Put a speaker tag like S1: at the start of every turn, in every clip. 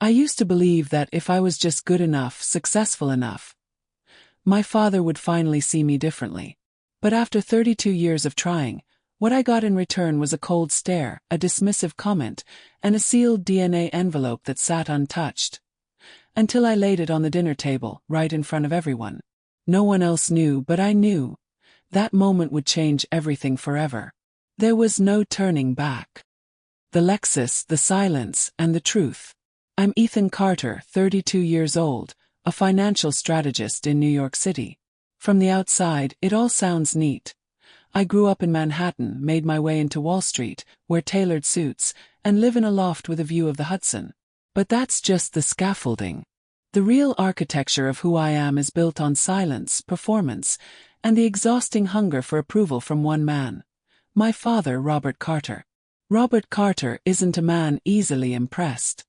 S1: I used to believe that if I was just good enough, successful enough, my father would finally see me differently. But after 32 years of trying, what I got in return was a cold stare, a dismissive comment, and a sealed DNA envelope that sat untouched. Until I laid it on the dinner table, right in front of everyone. No one else knew, but I knew. That moment would change everything forever. There was no turning back. The Lexus, the silence, and the truth. I'm Ethan Carter, 32 years old, a financial strategist in New York City. From the outside, it all sounds neat. I grew up in Manhattan, made my way into Wall Street, wear tailored suits, and live in a loft with a view of the Hudson. But that's just the scaffolding. The real architecture of who I am is built on silence, performance, and the exhausting hunger for approval from one man. My father, Robert Carter. Robert Carter isn't a man easily impressed.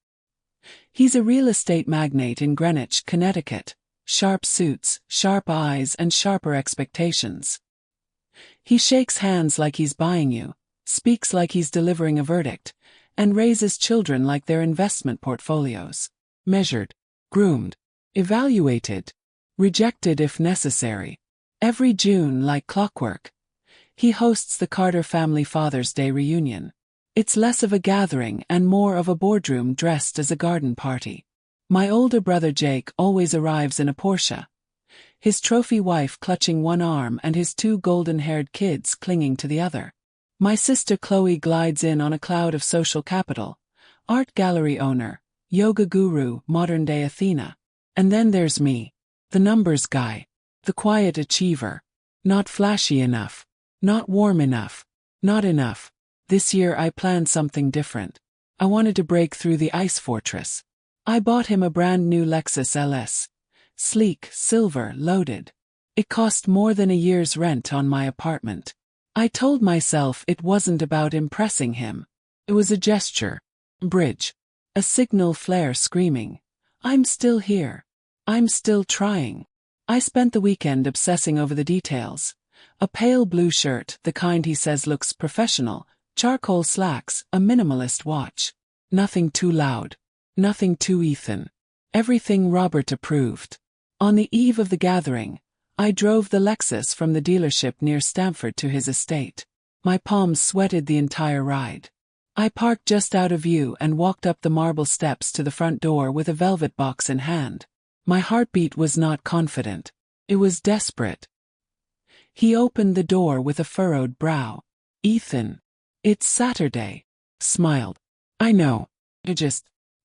S1: He's a real estate magnate in Greenwich, Connecticut. Sharp suits, sharp eyes, and sharper expectations. He shakes hands like he's buying you, speaks like he's delivering a verdict, and raises children like they're investment portfolios. Measured, groomed, evaluated, rejected if necessary. Every June, like clockwork, he hosts the Carter family Father's Day reunion. It's less of a gathering and more of a boardroom dressed as a garden party. My older brother Jake always arrives in a Porsche, his trophy wife clutching one arm and his two golden-haired kids clinging to the other. My sister Chloe glides in on a cloud of social capital, art gallery owner, yoga guru, modern-day Athena. And then there's me, the numbers guy, the quiet achiever. Not flashy enough, not warm enough, not enough. This year I planned something different. I wanted to break through the ice fortress. I bought him a brand new Lexus LS. Sleek, silver, loaded. It cost more than a year's rent on my apartment. I told myself it wasn't about impressing him. It was a gesture. Bridge. A signal flare screaming. I'm still here. I'm still trying. I spent the weekend obsessing over the details. A pale blue shirt, the kind he says looks professional, charcoal slacks, a minimalist watch. Nothing too loud. Nothing too Ethan. Everything Robert approved. On the eve of the gathering, I drove the Lexus from the dealership near Stamford to his estate. My palms sweated the entire ride. I parked just out of view and walked up the marble steps to the front door with a velvet box in hand. My heartbeat was not confident. It was desperate. He opened the door with a furrowed brow. Ethan. It's Saturday. Smiled. I know.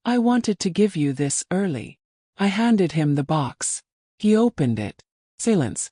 S1: I wanted to give you this early. I handed him the box. He opened it. Silence.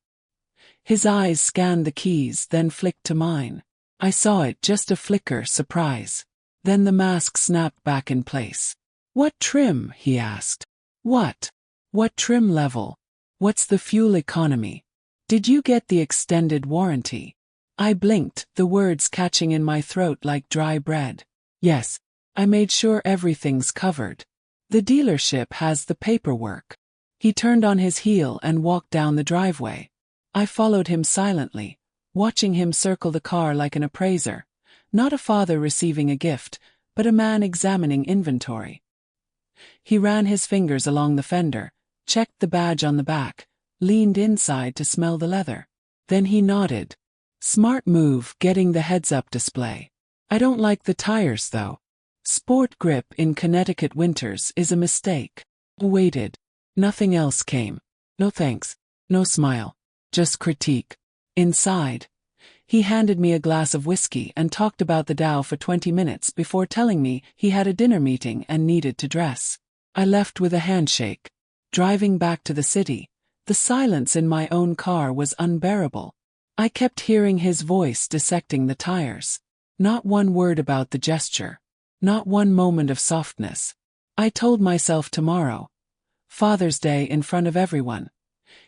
S1: His eyes scanned the keys, then flicked to mine. I saw it, just a flicker, surprise. Then the mask snapped back in place. What trim? He asked. What? What trim level? What's the fuel economy? Did you get the extended warranty? I blinked, the words catching in my throat like dry bread. Yes. I made sure everything's covered. The dealership has the paperwork. He turned on his heel and walked down the driveway. I followed him silently, watching him circle the car like an appraiser. Not a father receiving a gift, but a man examining inventory. He ran his fingers along the fender, checked the badge on the back, leaned inside to smell the leather. Then he nodded. Smart move, getting the heads-up display. I don't like the tires though. Sport grip in Connecticut winters is a mistake. Waited. Nothing else came. No thanks. No smile. Just critique. Inside, he handed me a glass of whiskey and talked about the Dow for 20 minutes before telling me he had a dinner meeting and needed to dress. I left with a handshake. Driving back to the city, the silence in my own car was unbearable. I kept hearing his voice dissecting the tires. Not one word about the gesture. Not one moment of softness. I told myself tomorrow, Father's Day in front of everyone,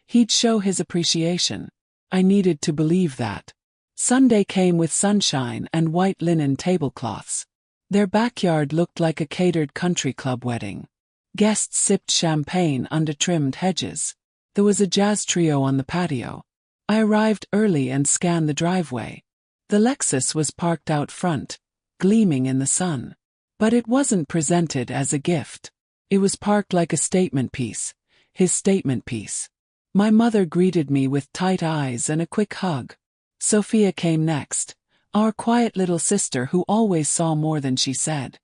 S1: he'd show his appreciation. I needed to believe that. Sunday came with sunshine and white linen tablecloths. Their backyard looked like a catered country club wedding. Guests sipped champagne under trimmed hedges. There was a jazz trio on the patio. I arrived early and scanned the driveway. The Lexus was parked out front, gleaming in the sun. But it wasn't presented as a gift. It was parked like a statement piece, his statement piece. My mother greeted me with tight eyes and a quick hug. Sophia came next, our quiet little sister who always saw more than she said.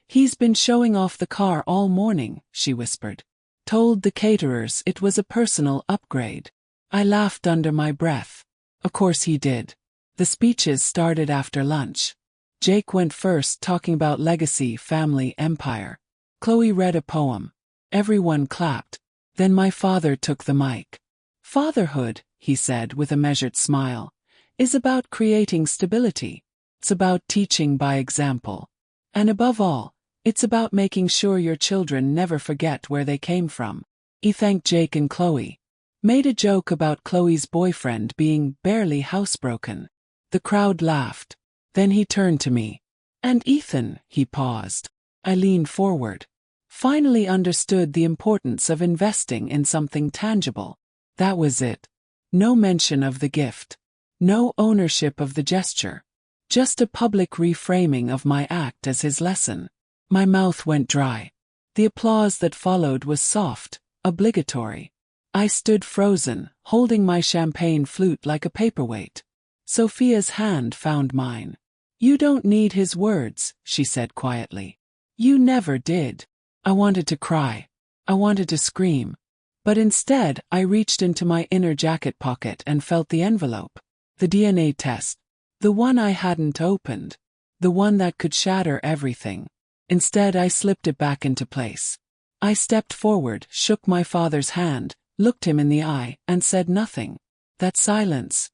S1: "He's been showing off the car all morning," she whispered. "Told the caterers it was a personal upgrade." I laughed under my breath. Of course he did. The speeches started after lunch. Jake went first, talking about legacy, family, empire. Chloe read a poem. Everyone clapped. Then my father took the mic. "Fatherhood," he said with a measured smile, "is about creating stability. It's about teaching by example. And above all, it's about making sure your children never forget where they came from." He thanked Jake and Chloe. Made a joke about Chloe's boyfriend being barely housebroken. The crowd laughed. Then he turned to me. "And Ethan," he paused. I leaned forward. Finally understood the importance of investing in something tangible. That was it. No mention of the gift. No ownership of the gesture. Just a public reframing of my act as his lesson. My mouth went dry. The applause that followed was soft, obligatory. I stood frozen, holding my champagne flute like a paperweight. Sophia's hand found mine. "You don't need his words," she said quietly. "You never did." I wanted to cry. I wanted to scream. But instead, I reached into my inner jacket pocket and felt the envelope. The DNA test. The one I hadn't opened. The one that could shatter everything. Instead, I slipped it back into place. I stepped forward, shook my father's hand, looked him in the eye, and said nothing. That silence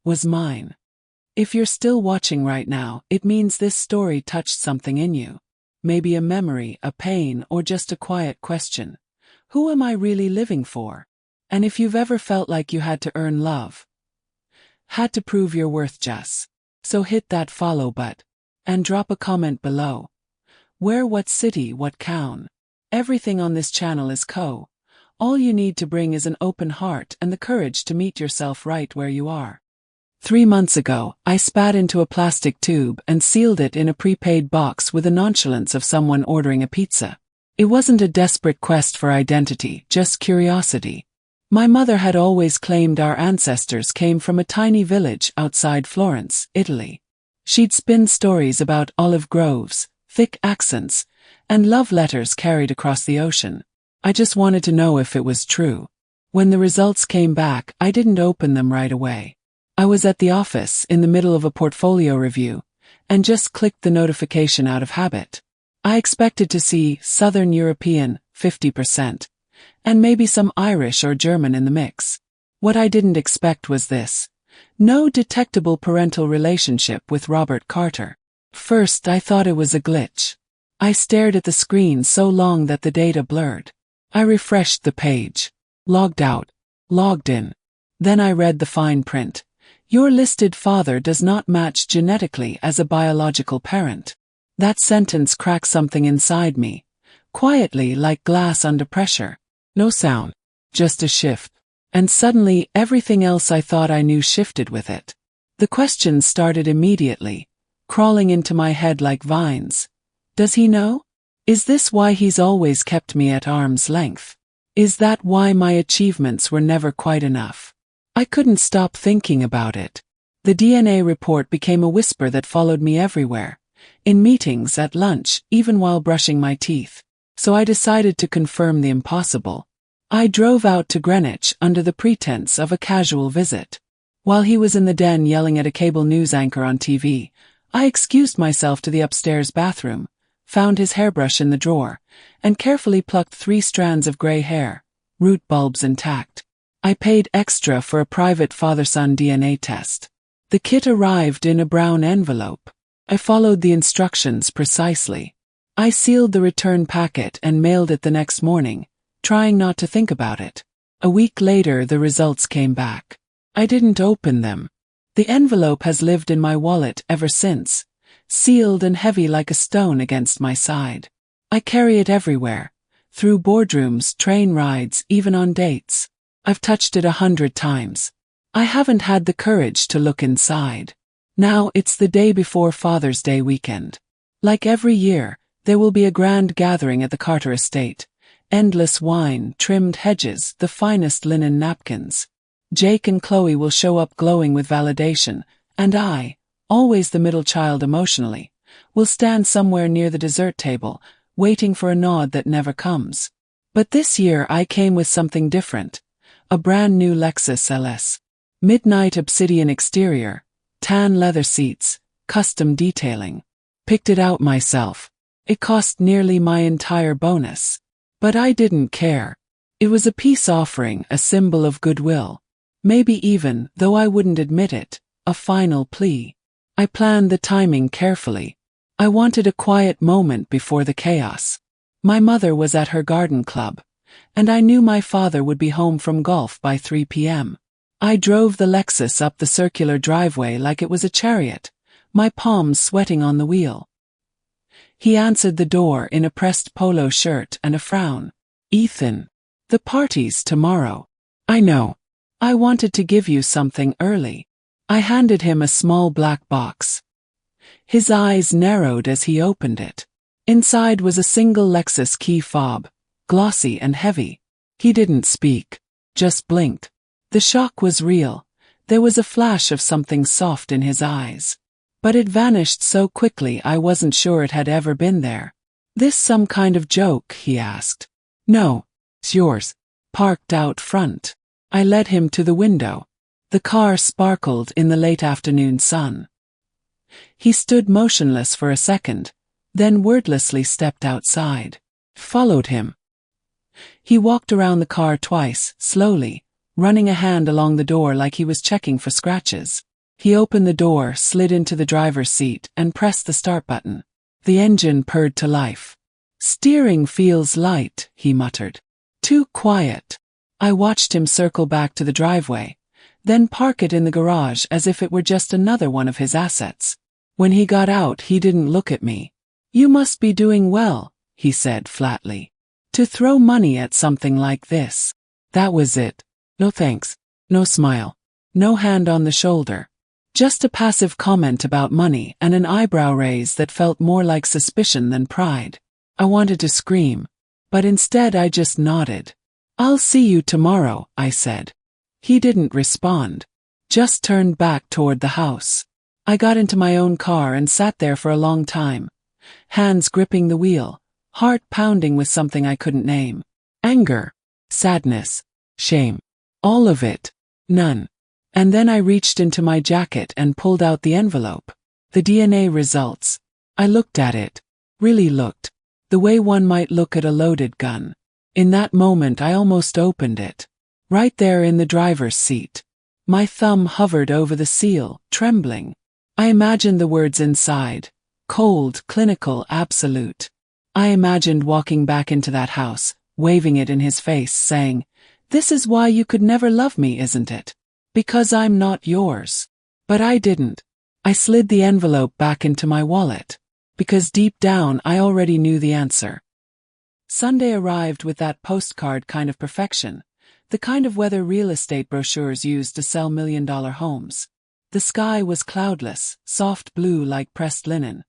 S1: was mine. If you're still watching right now, it means this story touched something in you. Maybe a memory, a pain, or just a quiet question. Who am I really living for? And if you've ever felt like you had to earn love, had to prove your worth, just so hit that follow button and drop a comment below. Where, what city, what town. Everything on this channel is co. All you need to bring is an open heart and the courage to meet yourself right where you are. 3 months ago, I spat into a plastic tube and sealed it in a prepaid box with the nonchalance of someone ordering a pizza. It wasn't a desperate quest for identity, just curiosity. My mother had always claimed our ancestors came from a tiny village outside Florence, Italy. She'd spin stories about olive groves, thick accents, and love letters carried across the ocean. I just wanted to know if it was true. When the results came back, I didn't open them right away. I was at the office in the middle of a portfolio review, and just clicked the notification out of habit. I expected to see Southern European, 50%, and maybe some Irish or German in the mix. What I didn't expect was this. No detectable parental relationship with Robert Carter. First, I thought it was a glitch. I stared at the screen so long that the data blurred. I refreshed the page. Logged out. Logged in. Then I read the fine print. Your listed father does not match genetically as a biological parent. That sentence cracked something inside me. Quietly, like glass under pressure. No sound. Just a shift. And suddenly, everything else I thought I knew shifted with it. The questions started immediately, crawling into my head like vines. Does he know? Is this why he's always kept me at arm's length? Is that why my achievements were never quite enough? I couldn't stop thinking about it. The DNA report became a whisper that followed me everywhere. In meetings, at lunch, even while brushing my teeth. So I decided to confirm the impossible. I drove out to Greenwich under the pretense of a casual visit. While he was in the den yelling at a cable news anchor on TV, I excused myself to the upstairs bathroom, found his hairbrush in the drawer, and carefully plucked 3 strands of gray hair, root bulbs intact. I paid extra for a private father-son DNA test. The kit arrived in a brown envelope. I followed the instructions precisely. I sealed the return packet and mailed it the next morning, trying not to think about it. A week later, the results came back. I didn't open them. The envelope has lived in my wallet ever since, sealed and heavy like a stone against my side. I carry it everywhere, through boardrooms, train rides, even on dates. I've touched it 100 times. I haven't had the courage to look inside. Now it's the day before Father's Day weekend. Like every year, There will be a grand gathering at the Carter estate. Endless wine, trimmed hedges, the finest linen napkins. Jake and Chloe will show up glowing with validation, and I, always the middle child emotionally, will stand somewhere near the dessert table, waiting for a nod that never comes. But this year I came with something different. A brand new Lexus LS. Midnight obsidian exterior, tan leather seats, custom detailing. Picked it out myself. It cost nearly my entire bonus. But I didn't care. It was a peace offering, a symbol of goodwill. Maybe even, though I wouldn't admit it, a final plea. I planned the timing carefully. I wanted a quiet moment before the chaos. My mother was at her garden club, and I knew my father would be home from golf by 3 p.m. I drove the Lexus up the circular driveway like it was a chariot, my palms sweating on the wheel. He answered the door in a pressed polo shirt and a frown. "Ethan, the party's tomorrow." "I know. I wanted to give you something early." I handed him a small black box. His eyes narrowed as he opened it. Inside was a single Lexus key fob, glossy and heavy. He didn't speak, just blinked. The shock was real. There was a flash of something soft in his eyes. But it vanished so quickly I wasn't sure it had ever been there. "This some kind of joke?" he asked. "No, it's yours." Parked out front. I led him to the window. The car sparkled in the late afternoon sun. He stood motionless for a second, then wordlessly stepped outside. Followed him. He walked around the car twice, slowly, running a hand along the door like he was checking for scratches. He opened the door, slid into the driver's seat, and pressed the start button. The engine purred to life. "Steering feels light," he muttered. "Too quiet." I watched him circle back to the driveway, then park it in the garage as if it were just another one of his assets. When he got out, he didn't look at me. "You must be doing well," he said flatly. "To throw money at something like this." That was it. No thanks. No smile. No hand on the shoulder. Just a passive comment about money and an eyebrow raise that felt more like suspicion than pride. I wanted to scream, but instead I just nodded. "I'll see you tomorrow," I said. He didn't respond, just turned back toward the house. I got into my own car and sat there for a long time, hands gripping the wheel, heart pounding with something I couldn't name. Anger, sadness, shame. All of it. None. And then I reached into my jacket and pulled out the envelope. The DNA results. I looked at it. Really looked. The way one might look at a loaded gun. In that moment I almost opened it. Right there in the driver's seat. My thumb hovered over the seal, trembling. I imagined the words inside. Cold, clinical, absolute. I imagined walking back into that house, waving it in his face, saying, "This is why you could never love me, isn't it? Because I'm not yours." But I didn't. I slid the envelope back into my wallet. Because deep down I already knew the answer. Sunday arrived with that postcard kind of perfection, the kind of weather real estate brochures use to sell million-dollar homes. The sky was cloudless, soft blue like pressed linen,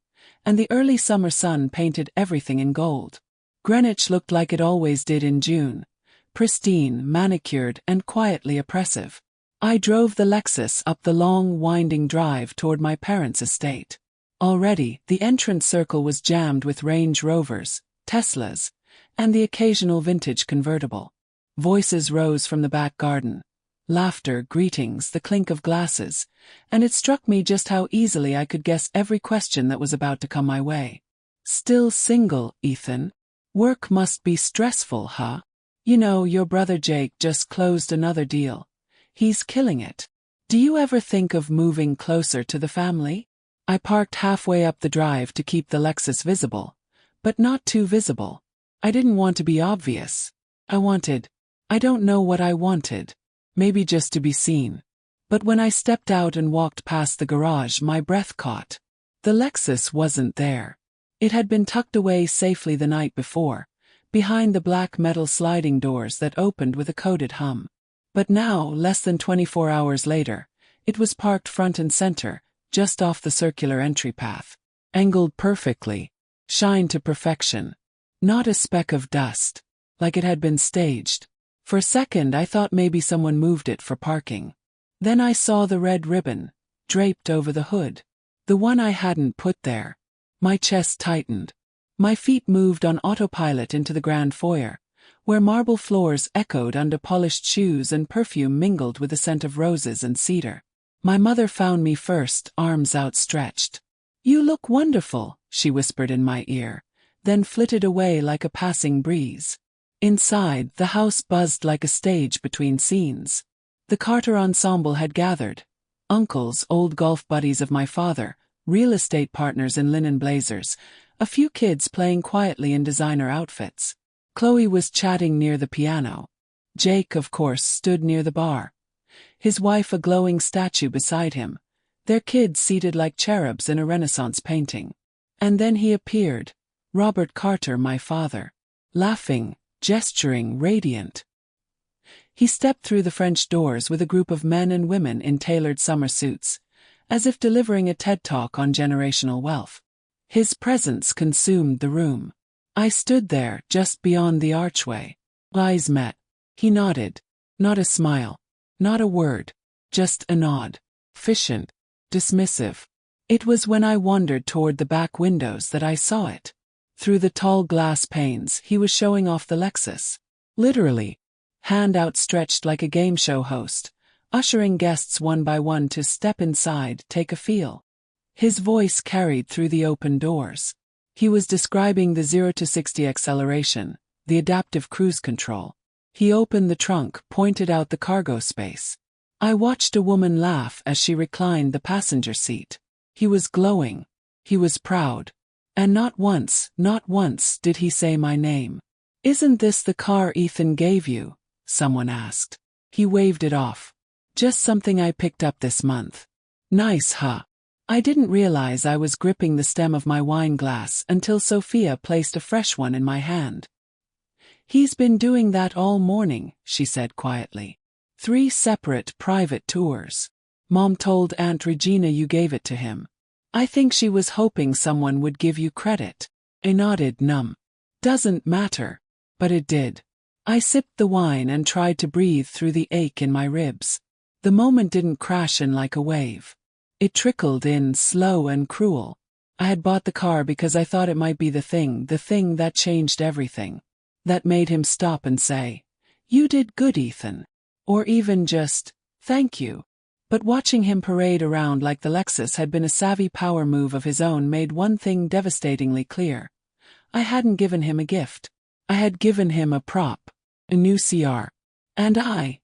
S1: and the early summer sun painted everything in gold. Greenwich looked like it always did in June, pristine, manicured, and quietly oppressive. I drove the Lexus up the long, winding drive toward my parents' estate. Already, the entrance circle was jammed with Range Rovers, Teslas, and the occasional vintage convertible. Voices rose from the back garden. Laughter, greetings, the clink of glasses, and it struck me just how easily I could guess every question that was about to come my way. "Still single, Ethan? Work must be stressful, huh? You know, your brother Jake just closed another deal. He's killing it. Do you ever think of moving closer to the family?" I parked halfway up the drive to keep the Lexus visible, but not too visible. I didn't want to be obvious. I don't know what I wanted. Maybe just to be seen. But when I stepped out and walked past the garage, my breath caught. The Lexus wasn't there. It had been tucked away safely the night before, behind the black metal sliding doors that opened with a coded hum. But now, less than 24 hours later, it was parked front and center, just off the circular entry path. Angled perfectly. Shine to perfection. Not a speck of dust. Like it had been staged. For a second I thought maybe someone moved it for parking. Then I saw the red ribbon, draped over the hood. The one I hadn't put there. My chest tightened. My feet moved on autopilot into the grand foyer, where marble floors echoed under polished shoes and perfume mingled with the scent of roses and cedar. My mother found me first, arms outstretched. "You look wonderful," she whispered in my ear, then flitted away like a passing breeze. Inside, the house buzzed like a stage between scenes. The Carter ensemble had gathered. Uncles, old golf buddies of my father, real estate partners in linen blazers, a few kids playing quietly in designer outfits. Chloe was chatting near the piano. Jake, of course, stood near the bar. His wife a glowing statue beside him, their kids seated like cherubs in a Renaissance painting. And then he appeared, Robert Carter, my father. Laughing, gesturing, radiant. He stepped through the French doors with a group of men and women in tailored summer suits, as if delivering a TED Talk on generational wealth. His presence consumed the room. I stood there, just beyond the archway. Eyes met. He nodded. Not a smile. Not a word. Just a nod. Efficient. Dismissive. It was when I wandered toward the back windows that I saw it. Through the tall glass panes, he was showing off the Lexus. Literally. Hand outstretched like a game show host, ushering guests one by one to step inside, take a feel. His voice carried through the open doors. He was describing the 0 to 60 acceleration, the adaptive cruise control. He opened the trunk, pointed out the cargo space. I watched a woman laugh as she reclined the passenger seat. He was glowing. He was proud. And not once did he say my name. "Isn't this the car Ethan gave you?" someone asked. He waved it off. "Just something I picked up this month." "Nice, huh?" I didn't realize I was gripping the stem of my wine glass until Sophia placed a fresh one in my hand. "He's been doing that all morning," she said quietly. 3 separate private tours. Mom told Aunt Regina you gave it to him. I think she was hoping someone would give you credit. I nodded, numb. Doesn't matter. But it did. I sipped the wine and tried to breathe through the ache in my ribs. The moment didn't crash in like a wave. It trickled in, slow and cruel. I had bought the car because I thought it might be the thing that changed everything. That made him stop and say, "You did good, Ethan." Or even just, "Thank you." But watching him parade around like the Lexus had been a savvy power move of his own made one thing devastatingly clear. I hadn't given him a gift. I had given him a prop. A new CR. And I,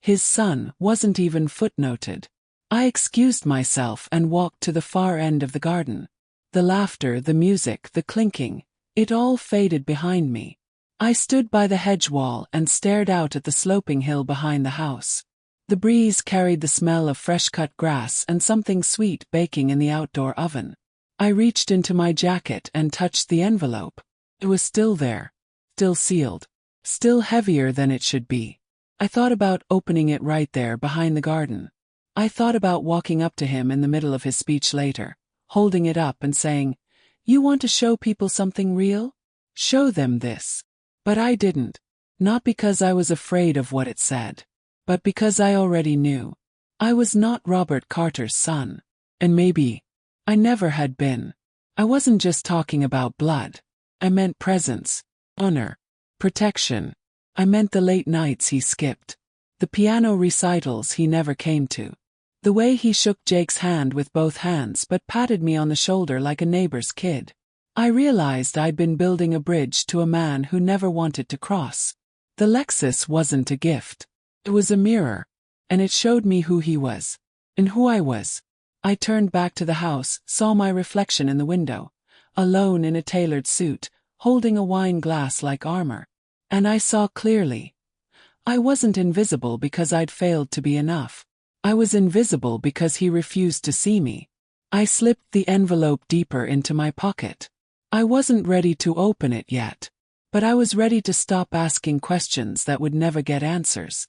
S1: his son, wasn't even footnoted. I excused myself and walked to the far end of the garden. The laughter, the music, the clinking, it all faded behind me. I stood by the hedge wall and stared out at the sloping hill behind the house. The breeze carried the smell of fresh-cut grass and something sweet baking in the outdoor oven. I reached into my jacket and touched the envelope. It was still there. Still sealed. Still heavier than it should be. I thought about opening it right there behind the garden. I thought about walking up to him in the middle of his speech later, holding it up and saying, "You want to show people something real? Show them this." But I didn't. Not because I was afraid of what it said. But because I already knew. I was not Robert Carter's son. And maybe I never had been. I wasn't just talking about blood. I meant presence, honor, protection. I meant the late nights he skipped. The piano recitals he never came to. The way he shook Jake's hand with both hands but patted me on the shoulder like a neighbor's kid. I realized I'd been building a bridge to a man who never wanted to cross. The Lexus wasn't a gift. It was a mirror, and it showed me who he was, and who I was. I turned back to the house, saw my reflection in the window, alone in a tailored suit, holding a wine glass like armor. And I saw clearly. I wasn't invisible because I'd failed to be enough. I was invisible because he refused to see me. I slipped the envelope deeper into my pocket. I wasn't ready to open it yet, but I was ready to stop asking questions that would never get answers.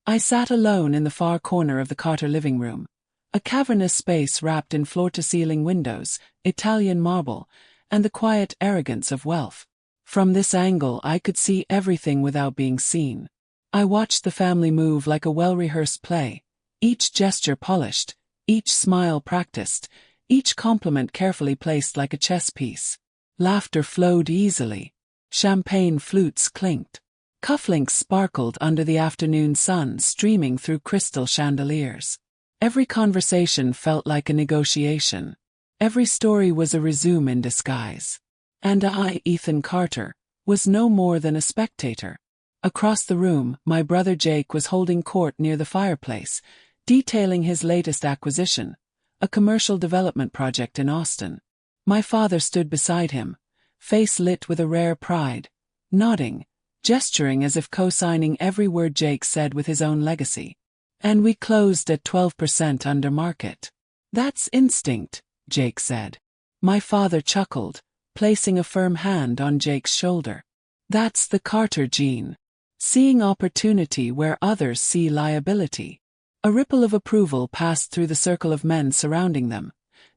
S1: I sat alone in the far corner of the Carter living room, a cavernous space wrapped in floor-to-ceiling windows, Italian marble, and the quiet arrogance of wealth. From this angle I could see everything without being seen. I watched the family move like a well-rehearsed play, each gesture polished, each smile practiced, each compliment carefully placed like a chess piece. Laughter flowed easily. Champagne flutes clinked. Cufflinks sparkled under the afternoon sun streaming through crystal chandeliers. Every conversation felt like a negotiation. Every story was a resume in disguise. And I, Ethan Carter, was no more than a spectator. Across the room, my brother Jake was holding court near the fireplace, detailing his latest acquisition, a commercial development project in Austin. My father stood beside him, face lit with a rare pride, nodding, gesturing as if co-signing every word Jake said with his own legacy. And we closed at 12% under market. That's instinct, Jake said. My father chuckled, placing a firm hand on Jake's shoulder. That's the Carter gene. Seeing opportunity where others see liability. A ripple of approval passed through the circle of men surrounding them.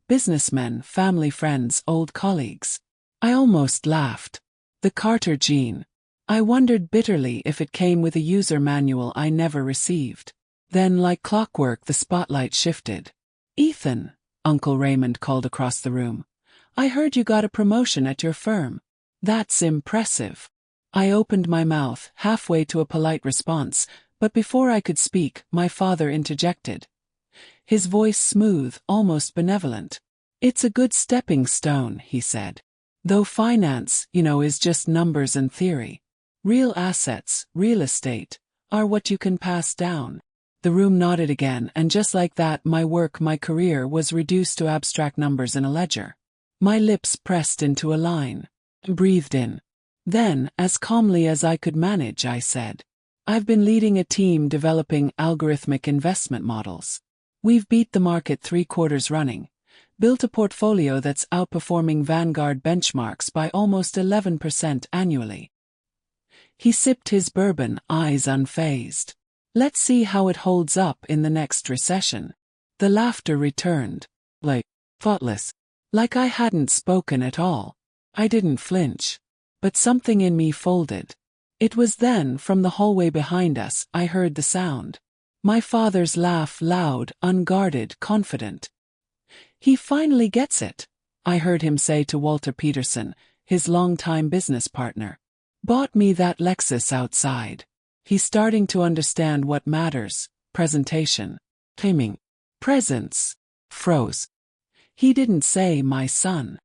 S1: Businessmen, family friends, old colleagues. I almost laughed. The Carter gene. I wondered bitterly if it came with a user manual I never received. Then, like clockwork, the spotlight shifted. Ethan, Uncle Raymond called across the room. I heard you got a promotion at your firm. That's impressive. I opened my mouth, halfway to a polite response, but before I could speak, my father interjected. His voice smooth, almost benevolent. It's a good stepping stone, he said. Though finance, is just numbers and theory. Real assets, real estate, are what you can pass down. The room nodded again, and just like that, my career was reduced to abstract numbers in a ledger. My lips pressed into a line. Breathed in. Then, as calmly as I could manage, I said, I've been leading a team developing algorithmic investment models. We've beat the market 3 quarters running, built a portfolio that's outperforming Vanguard benchmarks by almost 11% annually. He sipped his bourbon, eyes unfazed. Let's see how it holds up in the next recession. The laughter returned. Thoughtless. Like I hadn't spoken at all. I didn't flinch. But something in me folded. It was then, from the hallway behind us, I heard the sound. My father's laugh, loud, unguarded, confident. He finally gets it, I heard him say to Walter Peterson, his longtime business partner. Bought me that Lexus outside. He's starting to understand what matters, presentation, timing, presence. Froze. He didn't say my son.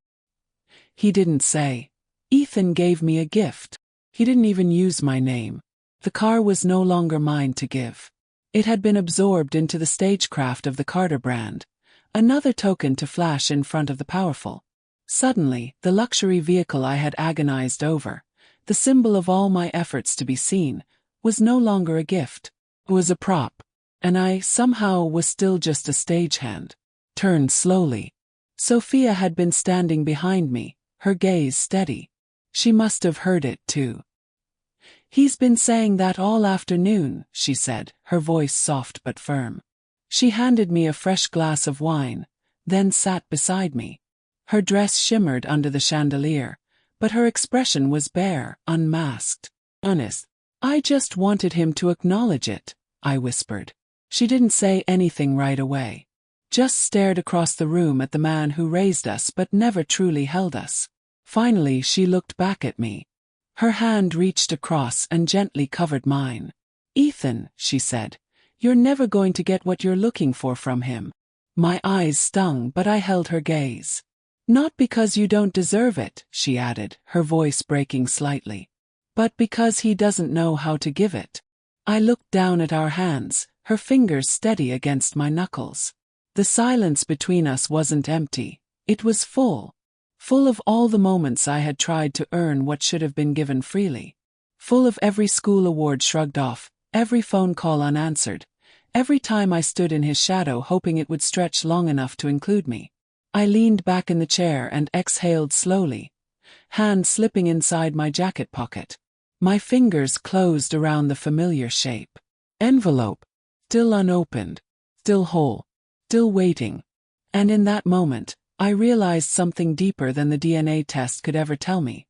S1: He didn't say, Ethan gave me a gift. He didn't even use my name. The car was no longer mine to give. It had been absorbed into the stagecraft of the Carter brand, another token to flash in front of the powerful. Suddenly, the luxury vehicle I had agonized over, the symbol of all my efforts to be seen, was no longer a gift. It was a prop. And I, somehow, was still just a stagehand. Turned slowly. Sophia had been standing behind me, her gaze steady. She must have heard it, too. He's been saying that all afternoon, she said, her voice soft but firm. She handed me a fresh glass of wine, then sat beside me. Her dress shimmered under the chandelier, but her expression was bare, unmasked, honest. I just wanted him to acknowledge it, I whispered. She didn't say anything right away. Just stared across the room at the man who raised us but never truly held us. Finally, she looked back at me. Her hand reached across and gently covered mine. Ethan, she said, you're never going to get what you're looking for from him. My eyes stung, but I held her gaze. Not because you don't deserve it, she added, her voice breaking slightly. But because he doesn't know how to give it. I looked down at our hands, her fingers steady against my knuckles. The silence between us wasn't empty, it was full. Full of all the moments I had tried to earn what should have been given freely. Full of every school award shrugged off, every phone call unanswered, every time I stood in his shadow hoping it would stretch long enough to include me. I leaned back in the chair and exhaled slowly, hand slipping inside my jacket pocket. My fingers closed around the familiar shape. Envelope. Still unopened. Still whole. Still waiting. And in that moment, I realized something deeper than the DNA test could ever tell me.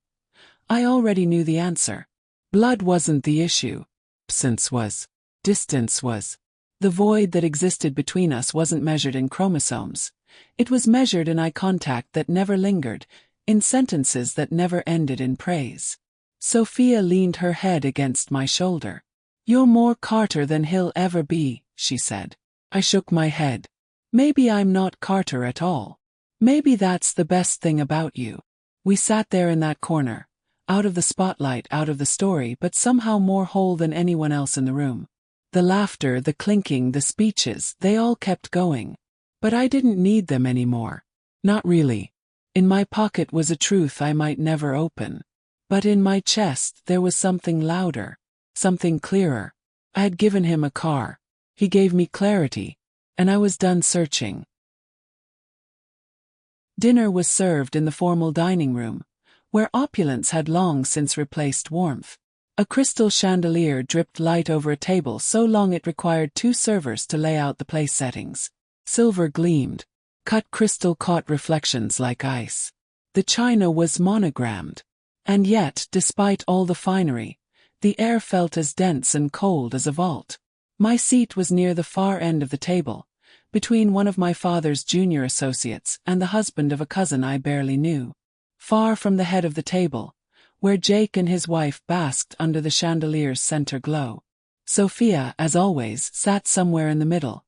S1: I already knew the answer. Blood wasn't the issue. Absence was. Distance was. The void that existed between us wasn't measured in chromosomes. It was measured in eye contact that never lingered, in sentences that never ended in praise. Sophia leaned her head against my shoulder. "You're more Carter than he'll ever be," she said. I shook my head. "Maybe I'm not Carter at all. Maybe that's the best thing about you." We sat there in that corner, out of the spotlight, out of the story, but somehow more whole than anyone else in the room. The laughter, the clinking, the speeches, they all kept going. But I didn't need them anymore. Not really. In my pocket was a truth I might never open. But in my chest there was something louder, something clearer. I had given him a car. He gave me clarity. And I was done searching. Dinner was served in the formal dining room, where opulence had long since replaced warmth. A crystal chandelier dripped light over a table so long it required 2 servers to lay out the place settings. Silver gleamed. Cut crystal caught reflections like ice. The china was monogrammed. And yet, despite all the finery, the air felt as dense and cold as a vault. My seat was near the far end of the table, between one of my father's junior associates and the husband of a cousin I barely knew. Far from the head of the table, where Jake and his wife basked under the chandelier's center glow. Sophia, as always, sat somewhere in the middle,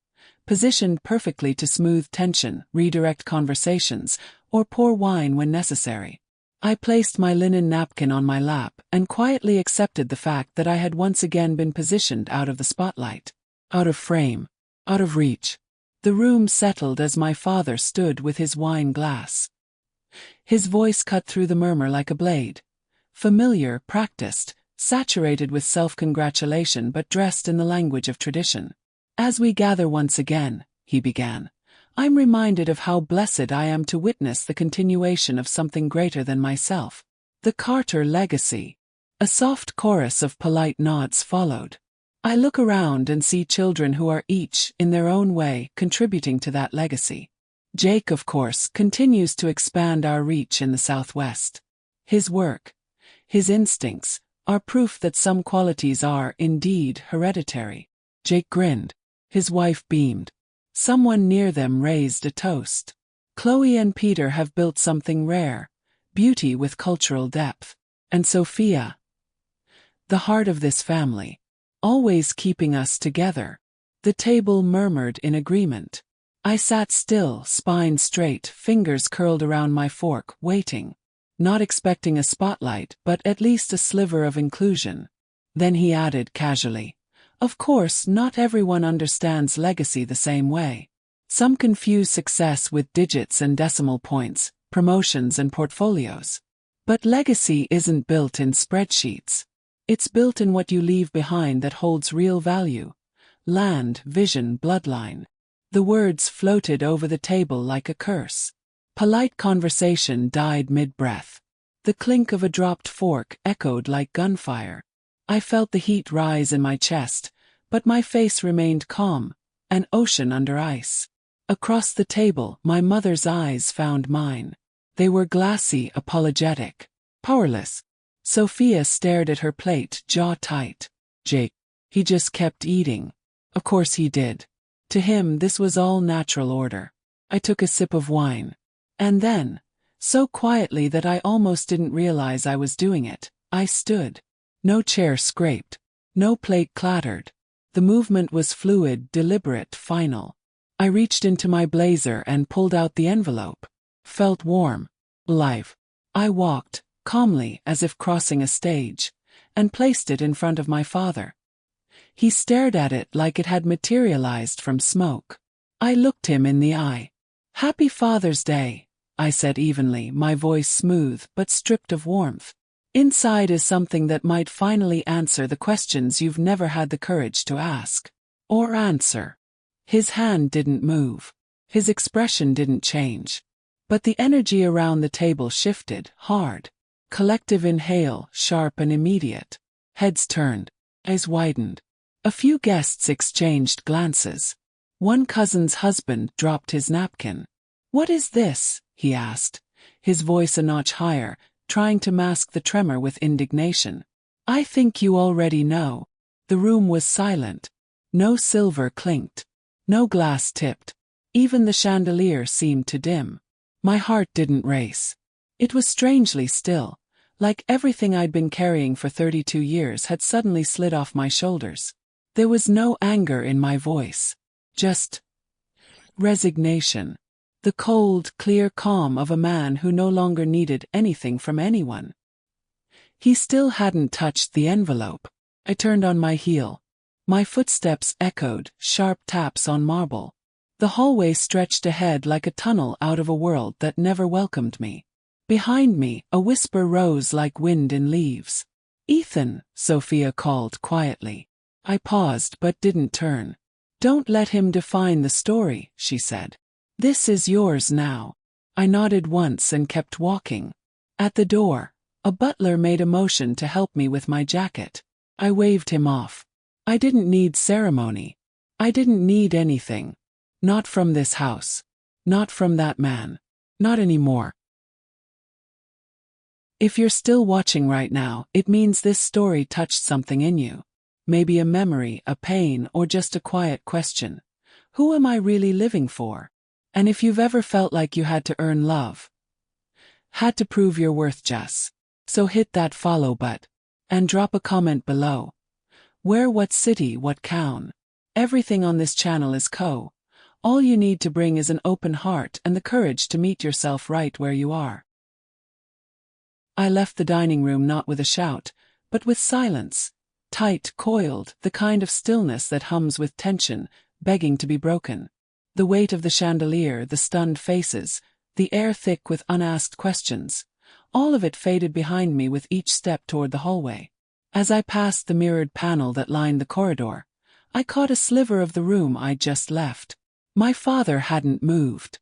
S1: positioned perfectly to smooth tension, redirect conversations, or pour wine when necessary. I placed my linen napkin on my lap and quietly accepted the fact that I had once again been positioned out of the spotlight, out of frame, out of reach. The room settled as my father stood with his wine glass. His voice cut through the murmur like a blade. Familiar, practiced, saturated with self-congratulation but dressed in the language of tradition. "As we gather once again," he began, "I'm reminded of how blessed I am to witness the continuation of something greater than myself. The Carter legacy." A soft chorus of polite nods followed. I look around and see children who are each, in their own way, contributing to that legacy. Jake, of course, continues to expand our reach in the Southwest. His work, his instincts, are proof that some qualities are, indeed, hereditary. Jake grinned. His wife beamed. Someone near them raised a toast. Chloe and Peter have built something rare, beauty with cultural depth. And Sophia, the heart of this family, always keeping us together. The table murmured in agreement. I sat still, spine straight, fingers curled around my fork, waiting. Not expecting a spotlight, but at least a sliver of inclusion. Then he added casually, "Of course, not everyone understands legacy the same way. Some confuse success with digits and decimal points, promotions and portfolios. But legacy isn't built in spreadsheets. It's built in what you leave behind that holds real value. Land, vision, bloodline." The words floated over the table like a curse. Polite conversation died mid-breath. The clink of a dropped fork echoed like gunfire. I felt the heat rise in my chest, but my face remained calm, an ocean under ice. Across the table, my mother's eyes found mine. They were glassy, apologetic, powerless. Sophia stared at her plate, jaw tight. Jake, he just kept eating. Of course he did. To him this was all natural order. I took a sip of wine. And then, so quietly that I almost didn't realize I was doing it, I stood. No chair scraped. No plate clattered. The movement was fluid, deliberate, final. I reached into my blazer and pulled out the envelope. Felt warm. Alive. I walked, calmly as if crossing a stage, and placed it in front of my father. He stared at it like it had materialized from smoke. I looked him in the eye. "Happy Father's Day," I said evenly, my voice smooth but stripped of warmth. "Inside is something that might finally answer the questions you've never had the courage to ask. Or answer." His hand didn't move. His expression didn't change. But the energy around the table shifted, hard. Collective inhale, sharp and immediate. Heads turned. Eyes widened. A few guests exchanged glances. One cousin's husband dropped his napkin. "What is this?" he asked, his voice a notch higher, trying to mask the tremor with indignation. I think you already know. The room was silent. No silver clinked. No glass tipped. Even the chandelier seemed to dim. My heart didn't race. It was strangely still, like everything I'd been carrying for 32 years had suddenly slid off my shoulders. There was no anger in my voice. Just resignation. The cold, clear calm of a man who no longer needed anything from anyone. He still hadn't touched the envelope. I turned on my heel. My footsteps echoed, sharp taps on marble. The hallway stretched ahead like a tunnel out of a world that never welcomed me. Behind me, a whisper rose like wind in leaves. Ethan, Sophia called quietly. I paused but didn't turn. Don't let him define the story, she said. This is yours now. I nodded once and kept walking. At the door, a butler made a motion to help me with my jacket. I waved him off. I didn't need ceremony. I didn't need anything. Not from this house. Not from that man. Not anymore. If you're still watching right now, it means this story touched something in you. Maybe a memory, a pain, or just a quiet question. Who am I really living for? And if you've ever felt like you had to earn love, had to prove your worth, just so hit that follow button and drop a comment below. Where, what city, what town. Everything on this channel is co. All you need to bring is an open heart and the courage to meet yourself right where you are. I left the dining room not with a shout, but with silence. Tight, coiled, the kind of stillness that hums with tension, begging to be broken. The weight of the chandelier, the stunned faces, the air thick with unasked questions. All of it faded behind me with each step toward the hallway. As I passed the mirrored panel that lined the corridor, I caught a sliver of the room I'd just left. My father hadn't moved.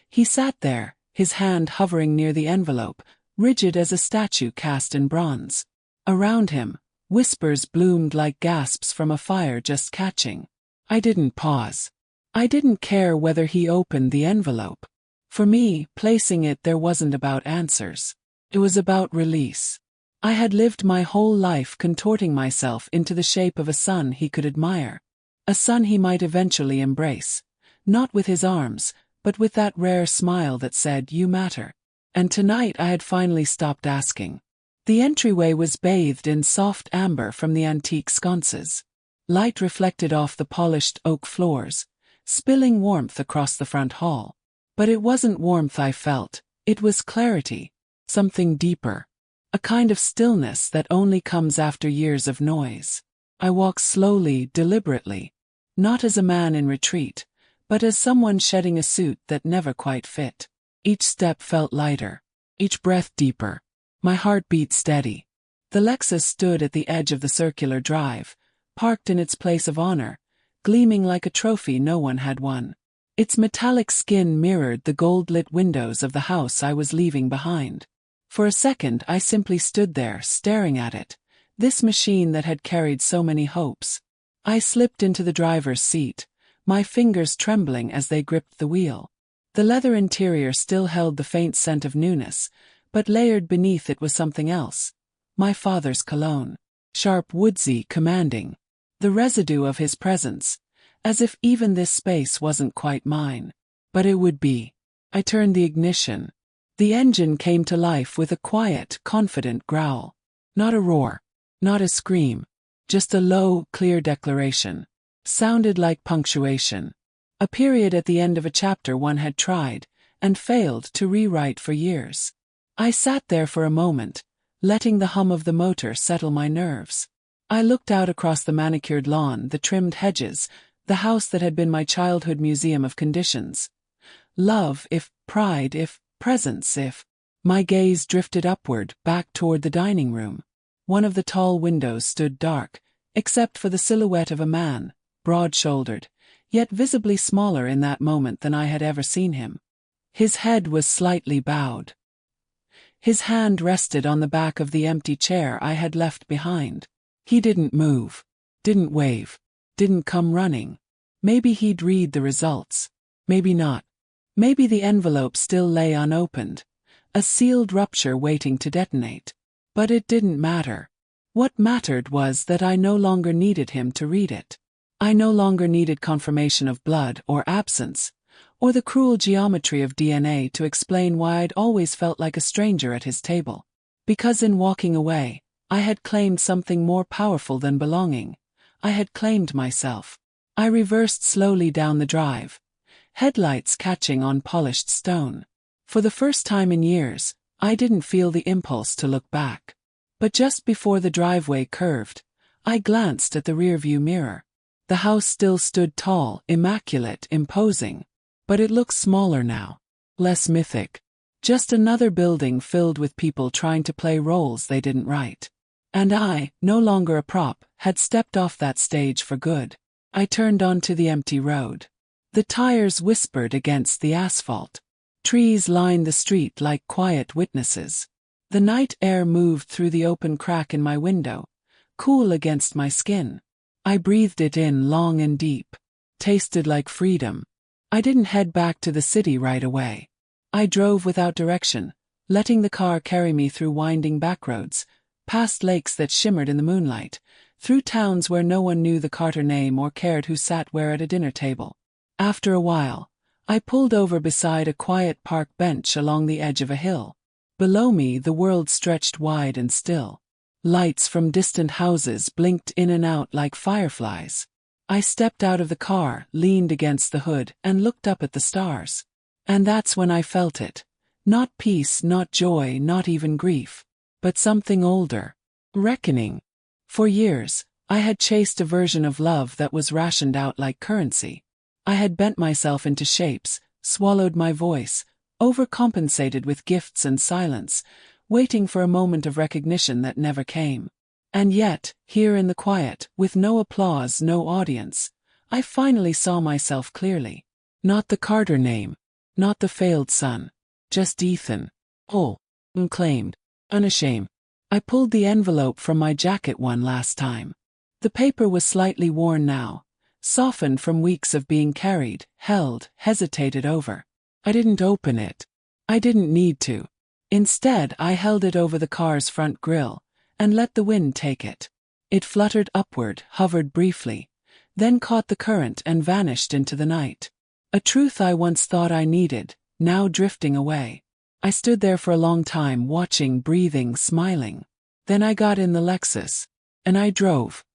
S1: He sat there, his hand hovering near the envelope, rigid as a statue cast in bronze. Around him, whispers bloomed like gasps from a fire just catching. I didn't pause. I didn't care whether he opened the envelope. For me, placing it there wasn't about answers. It was about release. I had lived my whole life contorting myself into the shape of a son he could admire. A son he might eventually embrace. Not with his arms, but with that rare smile that said, "You matter." And tonight I had finally stopped asking. The entryway was bathed in soft amber from the antique sconces. Light reflected off the polished oak floors, spilling warmth across the front hall. But it wasn't warmth I felt, it was clarity. Something deeper. A kind of stillness that only comes after years of noise. I walked slowly, deliberately. Not as a man in retreat, but as someone shedding a suit that never quite fit. Each step felt lighter. Each breath deeper. My heart beat steady. The Lexus stood at the edge of the circular drive, parked in its place of honor, gleaming like a trophy no one had won. Its metallic skin mirrored the gold-lit windows of the house I was leaving behind. For a second I simply stood there, staring at it, this machine that had carried so many hopes. I slipped into the driver's seat, my fingers trembling as they gripped the wheel. The leather interior still held the faint scent of newness, but layered beneath it was something else. My father's cologne. Sharp, woodsy, commanding. The residue of his presence. As if even this space wasn't quite mine. But it would be. I turned the ignition. The engine came to life with a quiet, confident growl. Not a roar. Not a scream. Just a low, clear declaration. Sounded like punctuation. A period at the end of a chapter one had tried, and failed to rewrite for years. I sat there for a moment, letting the hum of the motor settle my nerves. I looked out across the manicured lawn, the trimmed hedges, the house that had been my childhood museum of conditions. Love, if pride, if presence, if. My gaze drifted upward, back toward the dining room. One of the tall windows stood dark, except for the silhouette of a man, broad-shouldered, yet visibly smaller in that moment than I had ever seen him. His head was slightly bowed. His hand rested on the back of the empty chair I had left behind. He didn't move, didn't wave, didn't come running. Maybe he'd read the results. Maybe not. Maybe the envelope still lay unopened, a sealed rupture waiting to detonate. But it didn't matter. What mattered was that I no longer needed him to read it. I no longer needed confirmation of blood or absence, or the cruel geometry of DNA to explain why I'd always felt like a stranger at his table. Because in walking away, I had claimed something more powerful than belonging. I had claimed myself. I reversed slowly down the drive, headlights catching on polished stone. For the first time in years, I didn't feel the impulse to look back. But just before the driveway curved, I glanced at the rearview mirror. The house still stood tall, immaculate, imposing. But it looked smaller now. Less mythic. Just another building filled with people trying to play roles they didn't write. And I, no longer a prop, had stepped off that stage for good. I turned onto the empty road. The tires whispered against the asphalt. Trees lined the street like quiet witnesses. The night air moved through the open crack in my window, cool against my skin. I breathed it in long and deep. Tasted like freedom. I didn't head back to the city right away. I drove without direction, letting the car carry me through winding backroads, past lakes that shimmered in the moonlight, through towns where no one knew the Carter name or cared who sat where at a dinner table. After a while, I pulled over beside a quiet park bench along the edge of a hill. Below me the world stretched wide and still. Lights from distant houses blinked in and out like fireflies. I stepped out of the car, leaned against the hood, and looked up at the stars. And that's when I felt it. Not peace, not joy, not even grief. But something older. Reckoning. For years, I had chased a version of love that was rationed out like currency. I had bent myself into shapes, swallowed my voice, overcompensated with gifts and silence, waiting for a moment of recognition that never came. And yet, here in the quiet, with no applause, no audience, I finally saw myself clearly. Not the Carter name. Not the failed son. Just Ethan. Whole. Unclaimed. Unashamed. I pulled the envelope from my jacket one last time. The paper was slightly worn now, softened from weeks of being carried, held, hesitated over. I didn't open it. I didn't need to. Instead, I held it over the car's front grille, and let the wind take it. It fluttered upward, hovered briefly, then caught the current and vanished into the night. A truth I once thought I needed, now drifting away. I stood there for a long time, watching, breathing, smiling. Then I got in the Lexus. And I drove.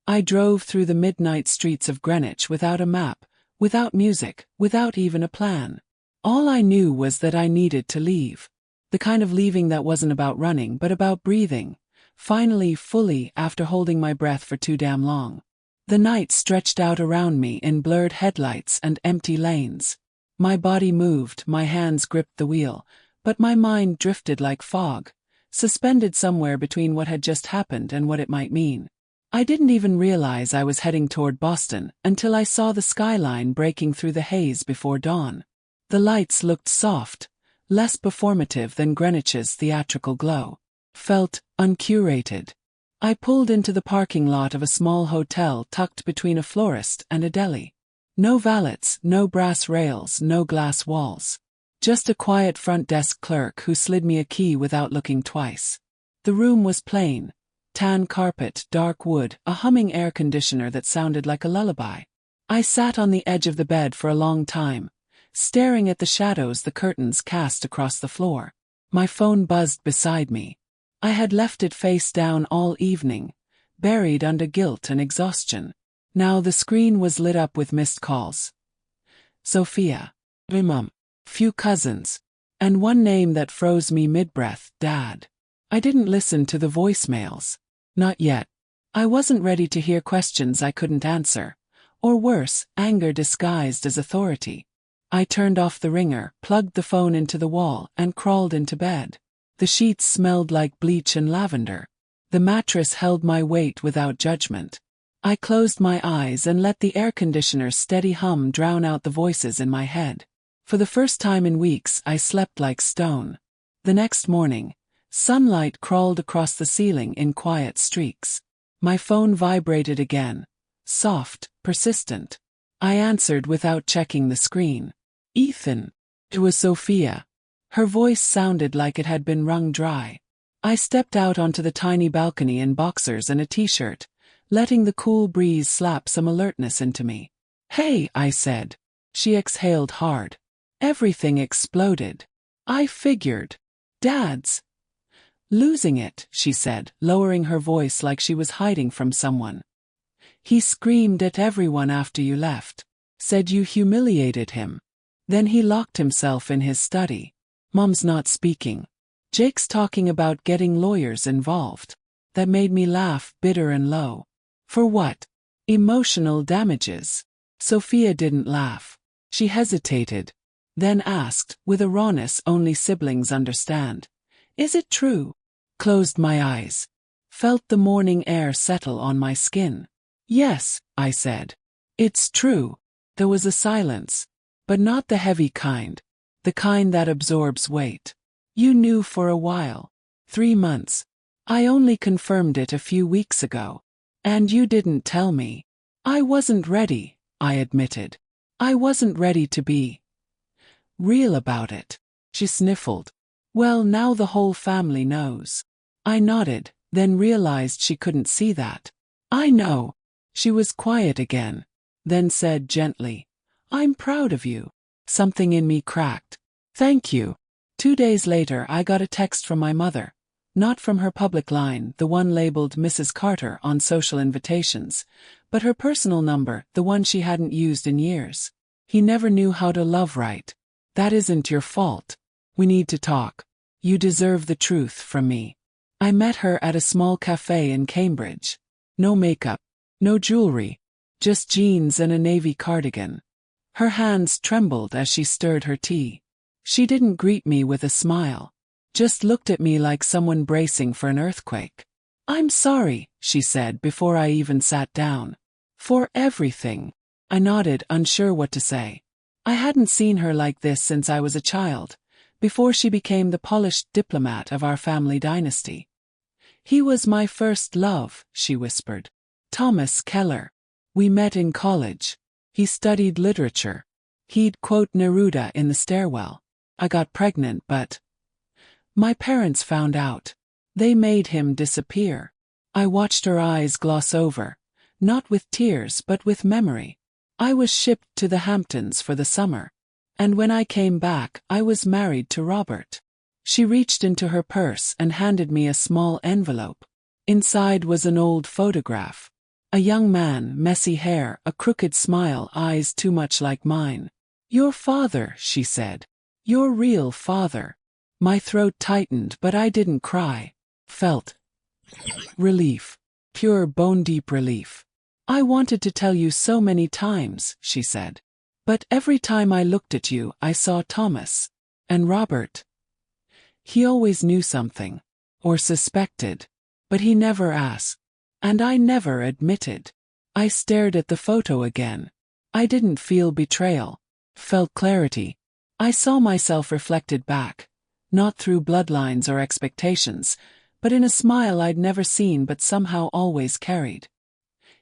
S1: I drove through the midnight streets of Greenwich without a map, without music, without even a plan. All I knew was that I needed to leave. The kind of leaving that wasn't about running but about breathing. Finally, fully, after holding my breath for too damn long. The night stretched out around me in blurred headlights and empty lanes. My body moved, my hands gripped the wheel, but my mind drifted like fog, suspended somewhere between what had just happened and what it might mean. I didn't even realize I was heading toward Boston until I saw the skyline breaking through the haze before dawn. The lights looked soft, less performative than Greenwich's theatrical glow. Felt uncurated. I pulled into the parking lot of a small hotel tucked between a florist and a deli. No valets, no brass rails, no glass walls. Just a quiet front desk clerk who slid me a key without looking twice. The room was plain. Tan carpet, dark wood, a humming air conditioner that sounded like a lullaby. I sat on the edge of the bed for a long time, staring at the shadows the curtains cast across the floor. My phone buzzed beside me. I had left it face down all evening, buried under guilt and exhaustion. Now the screen was lit up with missed calls. Sophia. My mum. Few cousins. And one name that froze me mid-breath, Dad. I didn't listen to the voicemails. Not yet. I wasn't ready to hear questions I couldn't answer. Or worse, anger disguised as authority. I turned off the ringer, plugged the phone into the wall, and crawled into bed. The sheets smelled like bleach and lavender. The mattress held my weight without judgment. I closed my eyes and let the air conditioner's steady hum drown out the voices in my head. For the first time in weeks, I slept like stone. The next morning, sunlight crawled across the ceiling in quiet streaks. My phone vibrated again. Soft, persistent. I answered without checking the screen. Ethan. It was Sophia. Her voice sounded like it had been wrung dry. I stepped out onto the tiny balcony in boxers and a t-shirt, letting the cool breeze slap some alertness into me. Hey, I said. She exhaled hard. Everything exploded. I figured. Dad's losing it, she said, lowering her voice like she was hiding from someone. He screamed at everyone after you left. Said you humiliated him. Then he locked himself in his study. Mom's not speaking. Jake's talking about getting lawyers involved. That made me laugh, bitter and low. For what? Emotional damages. Sophia didn't laugh. She hesitated. Then asked, with a rawness only siblings understand. Is it true? Closed my eyes. Felt the morning air settle on my skin. Yes, I said. It's true. There was a silence. But not the heavy kind. The kind that absorbs weight. You knew for a while. 3 months. I only confirmed it a few weeks ago. And you didn't tell me. I wasn't ready, I admitted. I wasn't ready to be real about it. She sniffled. Well, now the whole family knows. I nodded, then realized she couldn't see that. I know. She was quiet again. Then said gently, I'm proud of you. Something in me cracked. Thank you. 2 days later I got a text from my mother. Not from her public line, the one labeled Mrs. Carter on social invitations, but her personal number, the one she hadn't used in years. He never knew how to love right. That isn't your fault. We need to talk. You deserve the truth from me. I met her at a small cafe in Cambridge. No makeup. No jewelry. Just jeans and a navy cardigan. Her hands trembled as she stirred her tea. She didn't greet me with a smile. Just looked at me like someone bracing for an earthquake. I'm sorry, she said before I even sat down. For everything. I nodded, unsure what to say. I hadn't seen her like this since I was a child, before she became the polished diplomat of our family dynasty. He was my first love, she whispered. Thomas Keller. We met in college. He studied literature. He'd quote Neruda in the stairwell. I got pregnant, but my parents found out. They made him disappear. I watched her eyes gloss over, not with tears but with memory. I was shipped to the Hamptons for the summer. And when I came back, I was married to Robert. She reached into her purse and handed me a small envelope. Inside was an old photograph. A young man, messy hair, a crooked smile, eyes too much like mine. Your father, she said. Your real father. My throat tightened, but I didn't cry. Felt relief. Pure bone-deep relief. I wanted to tell you so many times, she said. But every time I looked at you, I saw Thomas. And Robert. He always knew something. Or suspected. But he never asked. And I never admitted. I stared at the photo again. I didn't feel betrayal. Felt clarity. I saw myself reflected back. Not through bloodlines or expectations, but in a smile I'd never seen but somehow always carried.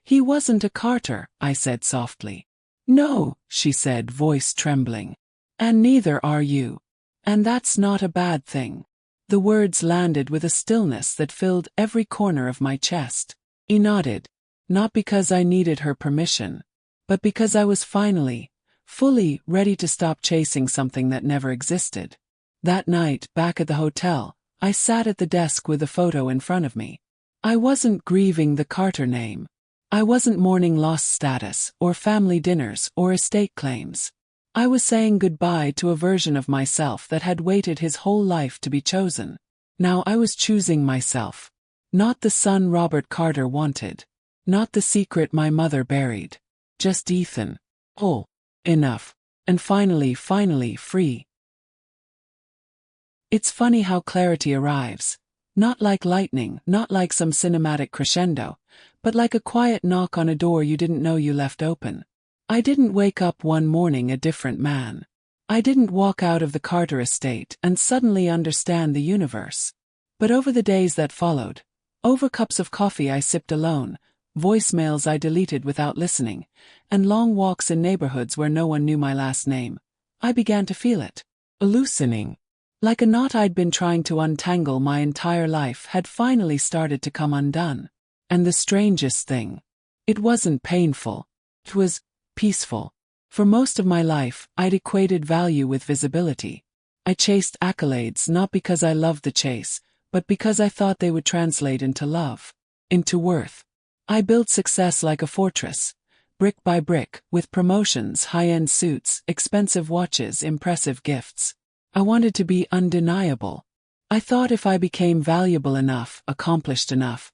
S1: He wasn't a Carter, I said softly. No, she said, voice trembling. And neither are you. And that's not a bad thing. The words landed with a stillness that filled every corner of my chest. He nodded, not because I needed her permission, but because I was finally, fully ready to stop chasing something that never existed. That night, back at the hotel, I sat at the desk with the photo in front of me. I wasn't grieving the Carter name. I wasn't mourning lost status, or family dinners, or estate claims. I was saying goodbye to a version of myself that had waited his whole life to be chosen. Now I was choosing myself. Not the son Robert Carter wanted. Not the secret my mother buried. Just Ethan. Whole. Enough. And finally free. It's funny how clarity arrives. Not like lightning, not like some cinematic crescendo, but like a quiet knock on a door you didn't know you left open. I didn't wake up one morning a different man. I didn't walk out of the Carter estate and suddenly understand the universe. But over the days that followed, over cups of coffee I sipped alone, voicemails I deleted without listening, and long walks in neighborhoods where no one knew my last name. I began to feel it. Loosening. Like a knot I'd been trying to untangle my entire life had finally started to come undone. And the strangest thing, it wasn't painful. It was peaceful. For most of my life, I'd equated value with visibility. I chased accolades not because I loved the chase, but because I thought they would translate into love, into worth. I built success like a fortress, brick by brick, with promotions, high-end suits, expensive watches, impressive gifts. I wanted to be undeniable. I thought if I became valuable enough, accomplished enough,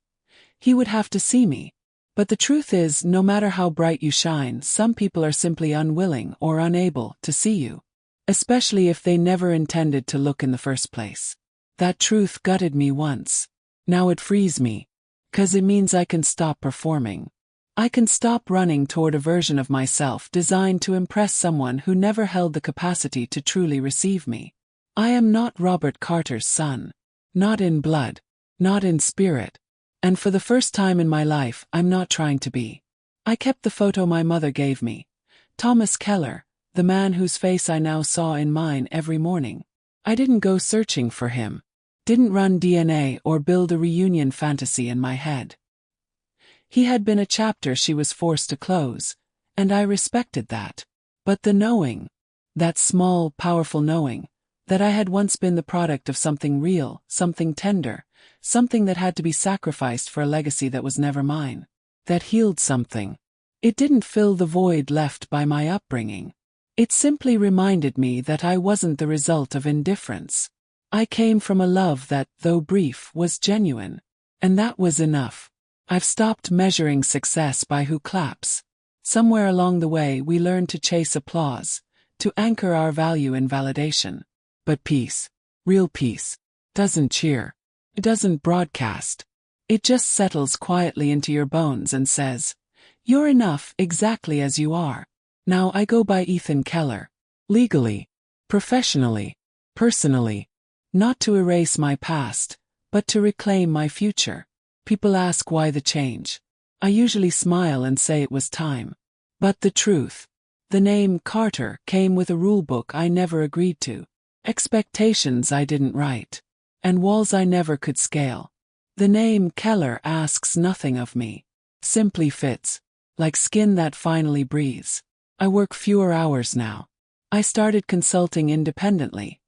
S1: he would have to see me. But the truth is, no matter how bright you shine, some people are simply unwilling or unable to see you. Especially if they never intended to look in the first place. That truth gutted me once. Now it frees me. 'Cause it means I can stop performing. I can stop running toward a version of myself designed to impress someone who never held the capacity to truly receive me. I am not Robert Carter's son. Not in blood. Not in spirit. And for the first time in my life, I'm not trying to be. I kept the photo my mother gave me. Thomas Keller, the man whose face I now saw in mine every morning. I didn't go searching for him. Didn't run DNA or build a reunion fantasy in my head. He had been a chapter she was forced to close, and I respected that. But the knowing, that small, powerful knowing, that I had once been the product of something real, something tender, something that had to be sacrificed for a legacy that was never mine, that healed something. It didn't fill the void left by my upbringing. It simply reminded me that I wasn't the result of indifference. I came from a love that, though brief, was genuine. And that was enough. I've stopped measuring success by who claps. Somewhere along the way we learned to chase applause, to anchor our value in validation. But peace, real peace, doesn't cheer. It doesn't broadcast. It just settles quietly into your bones and says, "You're enough exactly as you are." Now I go by Ethan Keller. Legally, professionally, personally. Not to erase my past, but to reclaim my future. People ask why the change. I usually smile and say it was time. But the truth, the name Carter came with a rulebook I never agreed to, expectations I didn't write, and walls I never could scale. The name Keller asks nothing of me, simply fits, like skin that finally breathes. I work fewer hours now. I started consulting independently,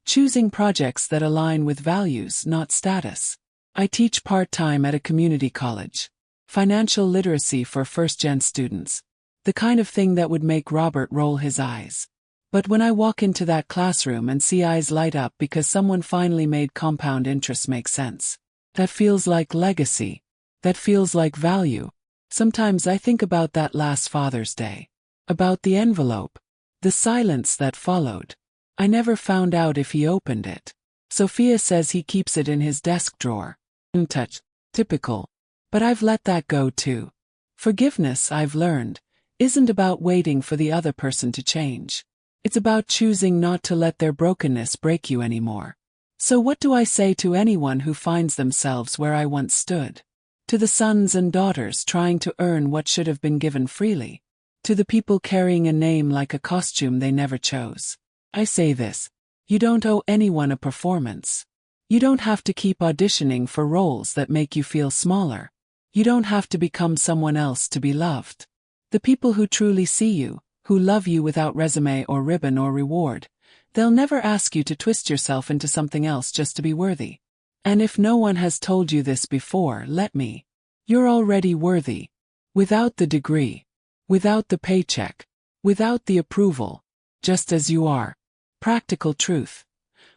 S1: choosing projects that align with values, not status. I teach part-time at a community college. Financial literacy for first-gen students. The kind of thing that would make Robert roll his eyes. But when I walk into that classroom and see eyes light up because someone finally made compound interest make sense, that feels like legacy. That feels like value. Sometimes I think about that last Father's Day. About the envelope. The silence that followed. I never found out if he opened it. Sophia says he keeps it in his desk drawer. Untouched. Typical. But I've let that go too. Forgiveness, I've learned, isn't about waiting for the other person to change. It's about choosing not to let their brokenness break you anymore. So what do I say to anyone who finds themselves where I once stood? To the sons and daughters trying to earn what should have been given freely. To the people carrying a name like a costume they never chose. I say this. You don't owe anyone a performance. You don't have to keep auditioning for roles that make you feel smaller. You don't have to become someone else to be loved. The people who truly see you, who love you without resume or ribbon or reward, they'll never ask you to twist yourself into something else just to be worthy. And if no one has told you this before, let me. You're already worthy. Without the degree. Without the paycheck. Without the approval. Just as you are. Practical truth.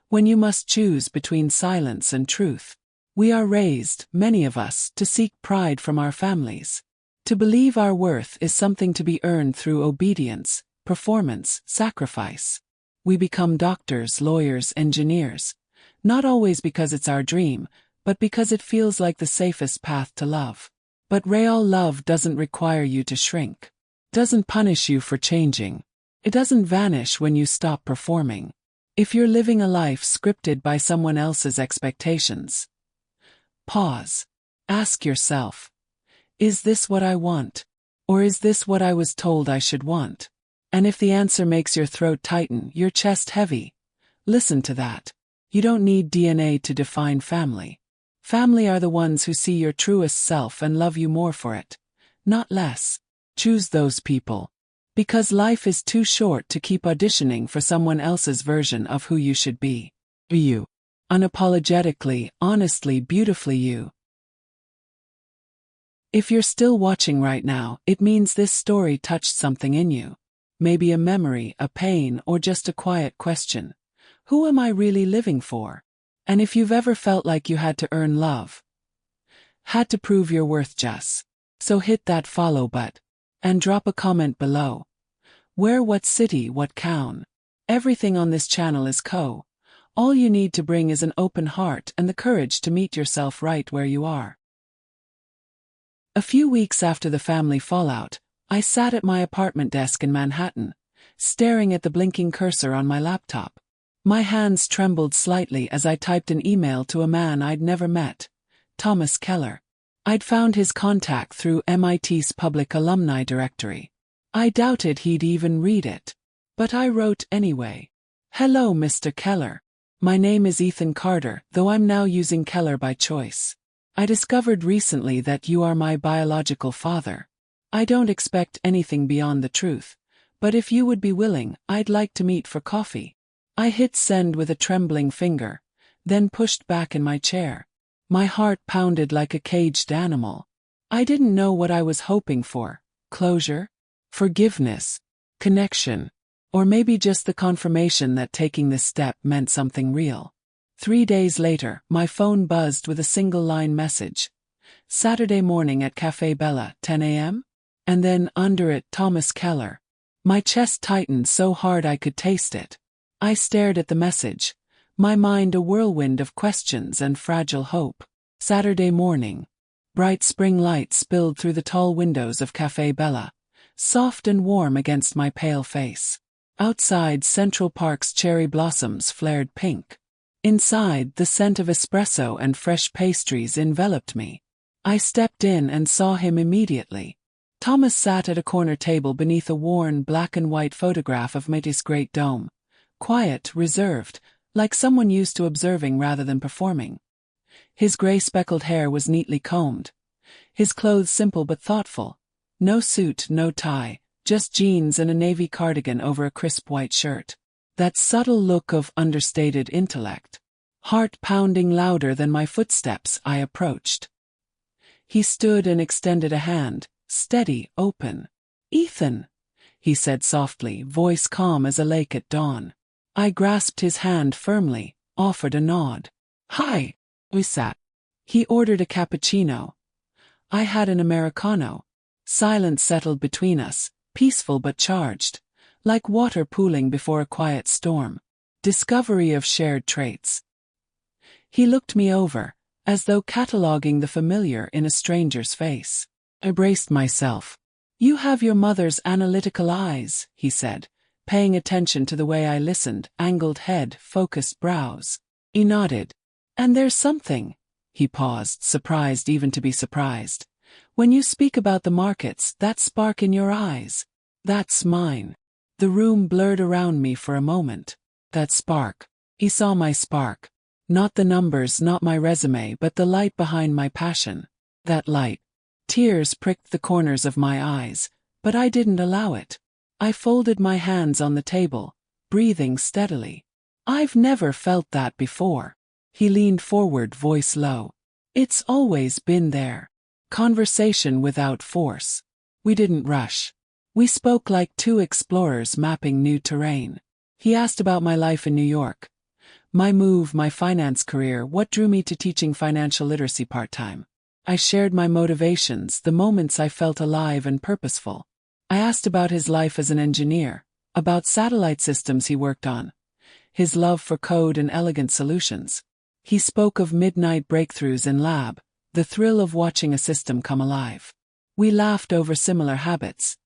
S1: When you must choose between silence and truth. We are raised, many of us, to seek pride from our families. To believe our worth is something to be earned through obedience, performance, sacrifice. We become doctors, lawyers, engineers. Not always because it's our dream, but because it feels like the safest path to love. But real love doesn't require you to shrink. Doesn't punish you for changing. It doesn't vanish when you stop performing. If you're living a life scripted by someone else's expectations, pause. Ask yourself, Is this what I want? Or is this what I was told I should want? And if the answer makes your throat tighten, your chest heavy, listen to that. You don't need DNA to define family. Family are the ones who see your truest self and love you more for it, not less. Choose those people. Because life is too short to keep auditioning for someone else's version of who you should be. Be you. Unapologetically, honestly, beautifully you. If you're still watching right now, it means this story touched something in you. Maybe a memory, a pain, or just a quiet question. Who am I really living for? And if you've ever felt like you had to earn love, had to prove your worth just, so hit that follow button. And drop a comment below. Where, what city, what town. Everything on this channel is co. All you need to bring is an open heart and the courage to meet yourself right where you are. A few weeks after the family fallout, I sat at my apartment desk in Manhattan, staring at the blinking cursor on my laptop. My hands trembled slightly as I typed an email to a man I'd never met, Thomas Keller. I'd found his contact through MIT's public alumni directory. I doubted he'd even read it. But I wrote anyway. Hello, Mr. Keller. My name is Ethan Carter, though I'm now using Keller by choice. I discovered recently that you are my biological father. I don't expect anything beyond the truth, but if you would be willing, I'd like to meet for coffee. I hit send with a trembling finger, then pushed back in my chair. My heart pounded like a caged animal. I didn't know what I was hoping for. Closure? Forgiveness? Connection? Or maybe just the confirmation that taking this step meant something real. 3 days later, my phone buzzed with a single-line message. Saturday morning at Cafe Bella, 10 a.m.? And then, under it, Thomas Keller. My chest tightened so hard I could taste it. I stared at the message, my mind a whirlwind of questions and fragile hope. Saturday morning. Bright spring light spilled through the tall windows of Cafe Bella, soft and warm against my pale face. Outside, Central Park's cherry blossoms flared pink. Inside, the scent of espresso and fresh pastries enveloped me. I stepped in and saw him immediately. Thomas sat at a corner table beneath a worn black and white photograph of MIT's Great Dome. Quiet, reserved, like someone used to observing rather than performing. His gray-speckled hair was neatly combed. His clothes simple but thoughtful. No suit, no tie, just jeans and a navy cardigan over a crisp white shirt. That subtle look of understated intellect. Heart pounding louder than my footsteps, I approached. He stood and extended a hand, steady, open. "Ethan," he said softly, voice calm as a lake at dawn. I grasped his hand firmly, offered a nod. "Hi." We sat. He ordered a cappuccino. I had an Americano. Silence settled between us, peaceful but charged, like water pooling before a quiet storm. Discovery of shared traits. He looked me over, as though cataloging the familiar in a stranger's face. I braced myself. "You have your mother's analytical eyes," he said, paying attention to the way I listened, angled head, focused brows. He nodded. "And there's something." He paused, surprised even to be surprised. "When you speak about the markets, that spark in your eyes. That's mine." The room blurred around me for a moment. That spark. He saw my spark. Not the numbers, not my resume, but the light behind my passion. That light. Tears pricked the corners of my eyes, but I didn't allow it. I folded my hands on the table, breathing steadily. "I've never felt that before." He leaned forward, voice low. "It's always been there." Conversation without force. We didn't rush. We spoke like two explorers mapping new terrain. He asked about my life in New York. My move, my finance career, what drew me to teaching financial literacy part-time. I shared my motivations, the moments I felt alive and purposeful. I asked about his life as an engineer, about satellite systems he worked on, his love for code and elegant solutions. He spoke of midnight breakthroughs in lab, the thrill of watching a system come alive. We laughed over similar habits,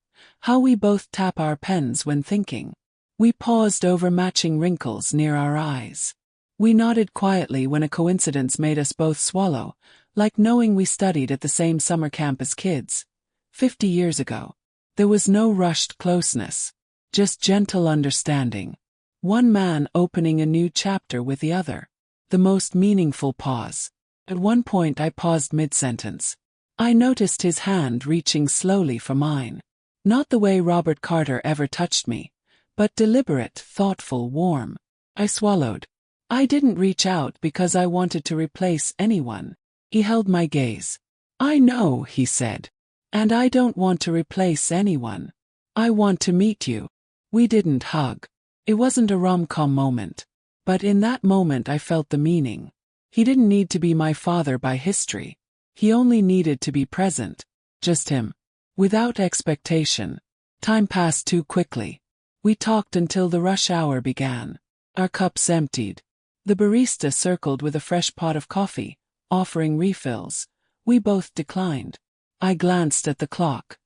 S1: how we both tap our pens when thinking. We paused over matching wrinkles near our eyes. We nodded quietly when a coincidence made us both swallow, like knowing we studied at the same summer camp as kids, 50 years ago. There was no rushed closeness, just gentle understanding. One man opening a new chapter with the other. The most meaningful pause. At one point I paused mid-sentence. I noticed his hand reaching slowly for mine. Not the way Robert Carter ever touched me, but deliberate, thoughtful, warm. I swallowed. I didn't reach out because I wanted to replace anyone. He held my gaze. I know, he said. And I don't want to replace anyone. I want to meet you. We didn't hug. It wasn't a rom-com moment. But in that moment I felt the meaning. He didn't need to be my father by history. He only needed to be present. Just him. Without expectation. Time passed too quickly. We talked until the rush hour began. Our cups emptied. The barista circled with a fresh pot of coffee, offering refills. We both declined. I glanced at the clock.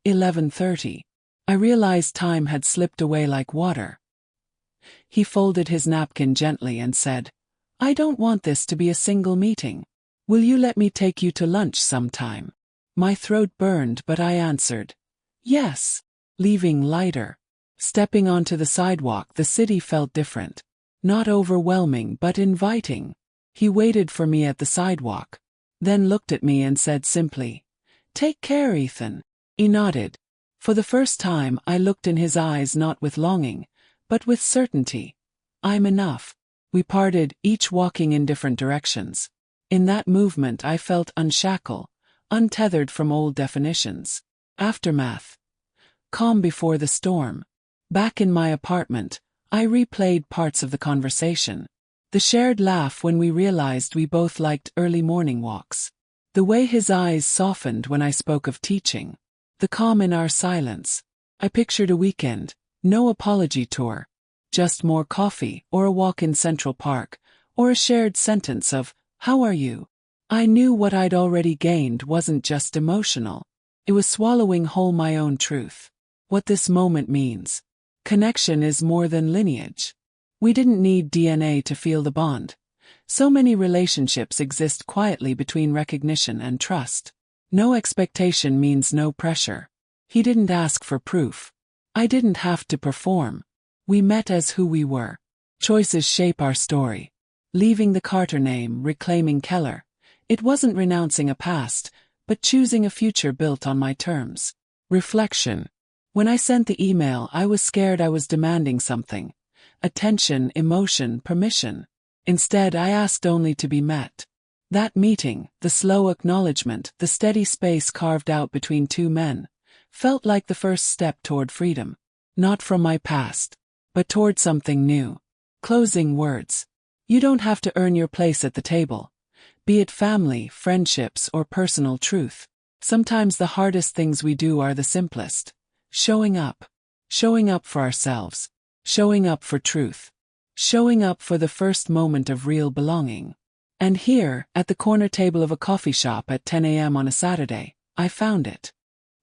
S1: 11:30. I realized time had slipped away like water. He folded his napkin gently and said, I don't want this to be a single meeting. Will you let me take you to lunch sometime? My throat burned, but I answered, yes, leaving lighter. Stepping onto the sidewalk, the city felt different. Not overwhelming, but inviting. He waited for me at the sidewalk, then looked at me and said simply, take care, Ethan. He nodded. For the first time, I looked in his eyes not with longing, but with certainty. I'm enough. We parted, each walking in different directions. In that movement I felt unshackled, untethered from old definitions. Aftermath. Calm before the storm. Back in my apartment, I replayed parts of the conversation. The shared laugh when we realized we both liked early morning walks. The way his eyes softened when I spoke of teaching. The calm in our silence. I pictured a weekend, no apology tour. Just more coffee, or a walk in Central Park, or a shared sentence of, how are you? I knew what I'd already gained wasn't just emotional. It was swallowing whole my own truth. What this moment means. Connection is more than lineage. We didn't need DNA to feel the bond. So many relationships exist quietly between recognition and trust. No expectation means no pressure. He didn't ask for proof. I didn't have to perform. We met as who we were. Choices shape our story. Leaving the Carter name, reclaiming Keller. It wasn't renouncing a past, but choosing a future built on my terms. Reflection. When I sent the email, I was scared I was demanding something. Attention, emotion, permission. Instead, I asked only to be met. That meeting, the slow acknowledgement, the steady space carved out between two men, felt like the first step toward freedom. Not from my past, but toward something new. Closing words. You don't have to earn your place at the table. Be it family, friendships, or personal truth. Sometimes the hardest things we do are the simplest. Showing up. Showing up for ourselves. Showing up for truth. Showing up for the first moment of real belonging. And here, at the corner table of a coffee shop at 10 a.m. on a Saturday, I found it.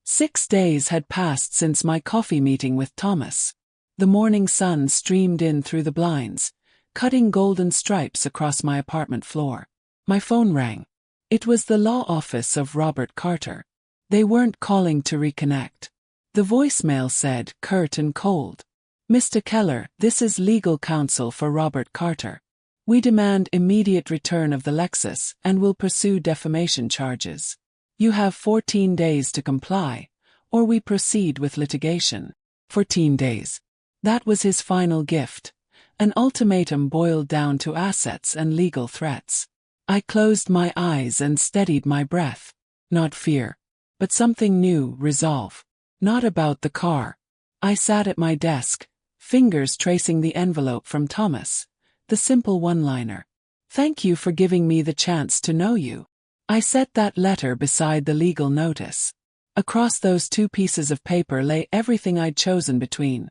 S1: 6 days had passed since my coffee meeting with Thomas. The morning sun streamed in through the blinds, cutting golden stripes across my apartment floor. My phone rang. It was the law office of Robert Carter. They weren't calling to reconnect. The voicemail said, curt and cold. Mr. Keller, this is legal counsel for Robert Carter. We demand immediate return of the Lexus and will pursue defamation charges. You have 14 days to comply, or we proceed with litigation. 14 days. That was his final gift. An ultimatum boiled down to assets and legal threats. I closed my eyes and steadied my breath. Not fear, but something new, resolve. Not about the car. I sat at my desk, fingers tracing the envelope from Thomas. The simple one-liner. Thank you for giving me the chance to know you. I set that letter beside the legal notice. Across those two pieces of paper lay everything I'd chosen between.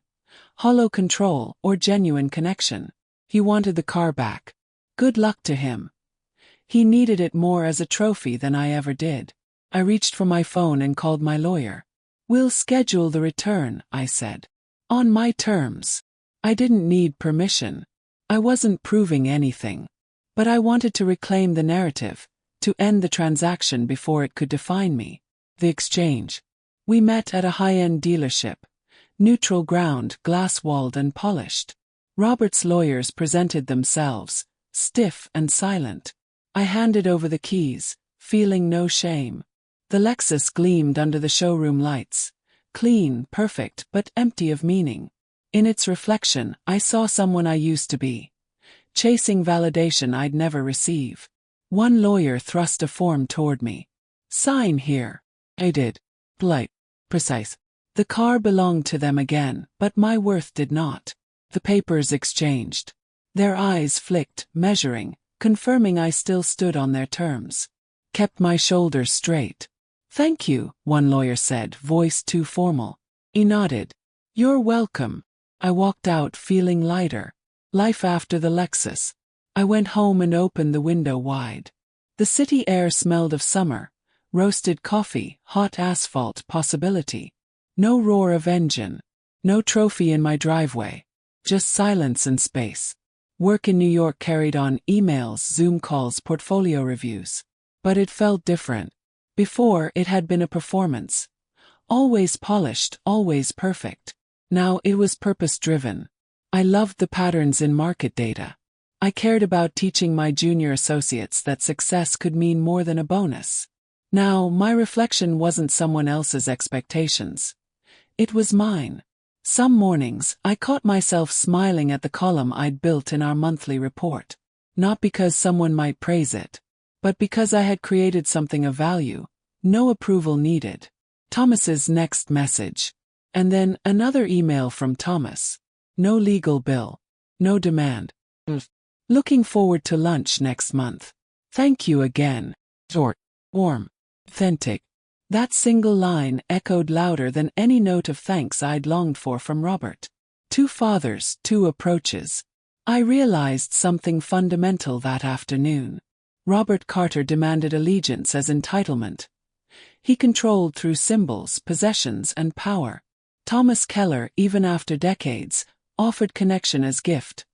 S1: Hollow control or genuine connection. He wanted the car back. Good luck to him. He needed it more as a trophy than I ever did. I reached for my phone and called my lawyer. We'll schedule the return, I said. On my terms. I didn't need permission. I wasn't proving anything. But I wanted to reclaim the narrative, to end the transaction before it could define me. The exchange. We met at a high-end dealership. Neutral ground, glass-walled and polished. Robert's lawyers presented themselves, stiff and silent. I handed over the keys, feeling no shame. The Lexus gleamed under the showroom lights. Clean, perfect, but empty of meaning. In its reflection, I saw someone I used to be. Chasing validation I'd never receive. One lawyer thrust a form toward me. Sign here. I did. Polite. Precise. The car belonged to them again, but my worth did not. The papers exchanged. Their eyes flicked, measuring, confirming I still stood on their terms. Kept my shoulders straight. Thank you, one lawyer said, voice too formal. He nodded. You're welcome. I walked out feeling lighter. Life after the Lexus. I went home and opened the window wide. The city air smelled of summer. Roasted coffee, hot asphalt, possibility. No roar of engine. No trophy in my driveway. Just silence and space. Work in New York carried on, emails, Zoom calls, portfolio reviews. But it felt different. Before, it had been a performance. Always polished, always perfect. Now it was purpose-driven. I loved the patterns in market data. I cared about teaching my junior associates that success could mean more than a bonus. Now, my reflection wasn't someone else's expectations. It was mine. Some mornings, I caught myself smiling at the column I'd built in our monthly report. Not because someone might praise it, but because I had created something of value. No approval needed. Thomas's next message. And then another email from Thomas. No legal bill. No demand. Looking forward to lunch next month. Thank you again. Short, warm, authentic. That single line echoed louder than any note of thanks I'd longed for from Robert. Two fathers, two approaches. I realized something fundamental that afternoon. Robert Carter demanded allegiance as entitlement. He controlled through symbols, possessions, and power. Thomas Keller, even after decades, offered connection as gift.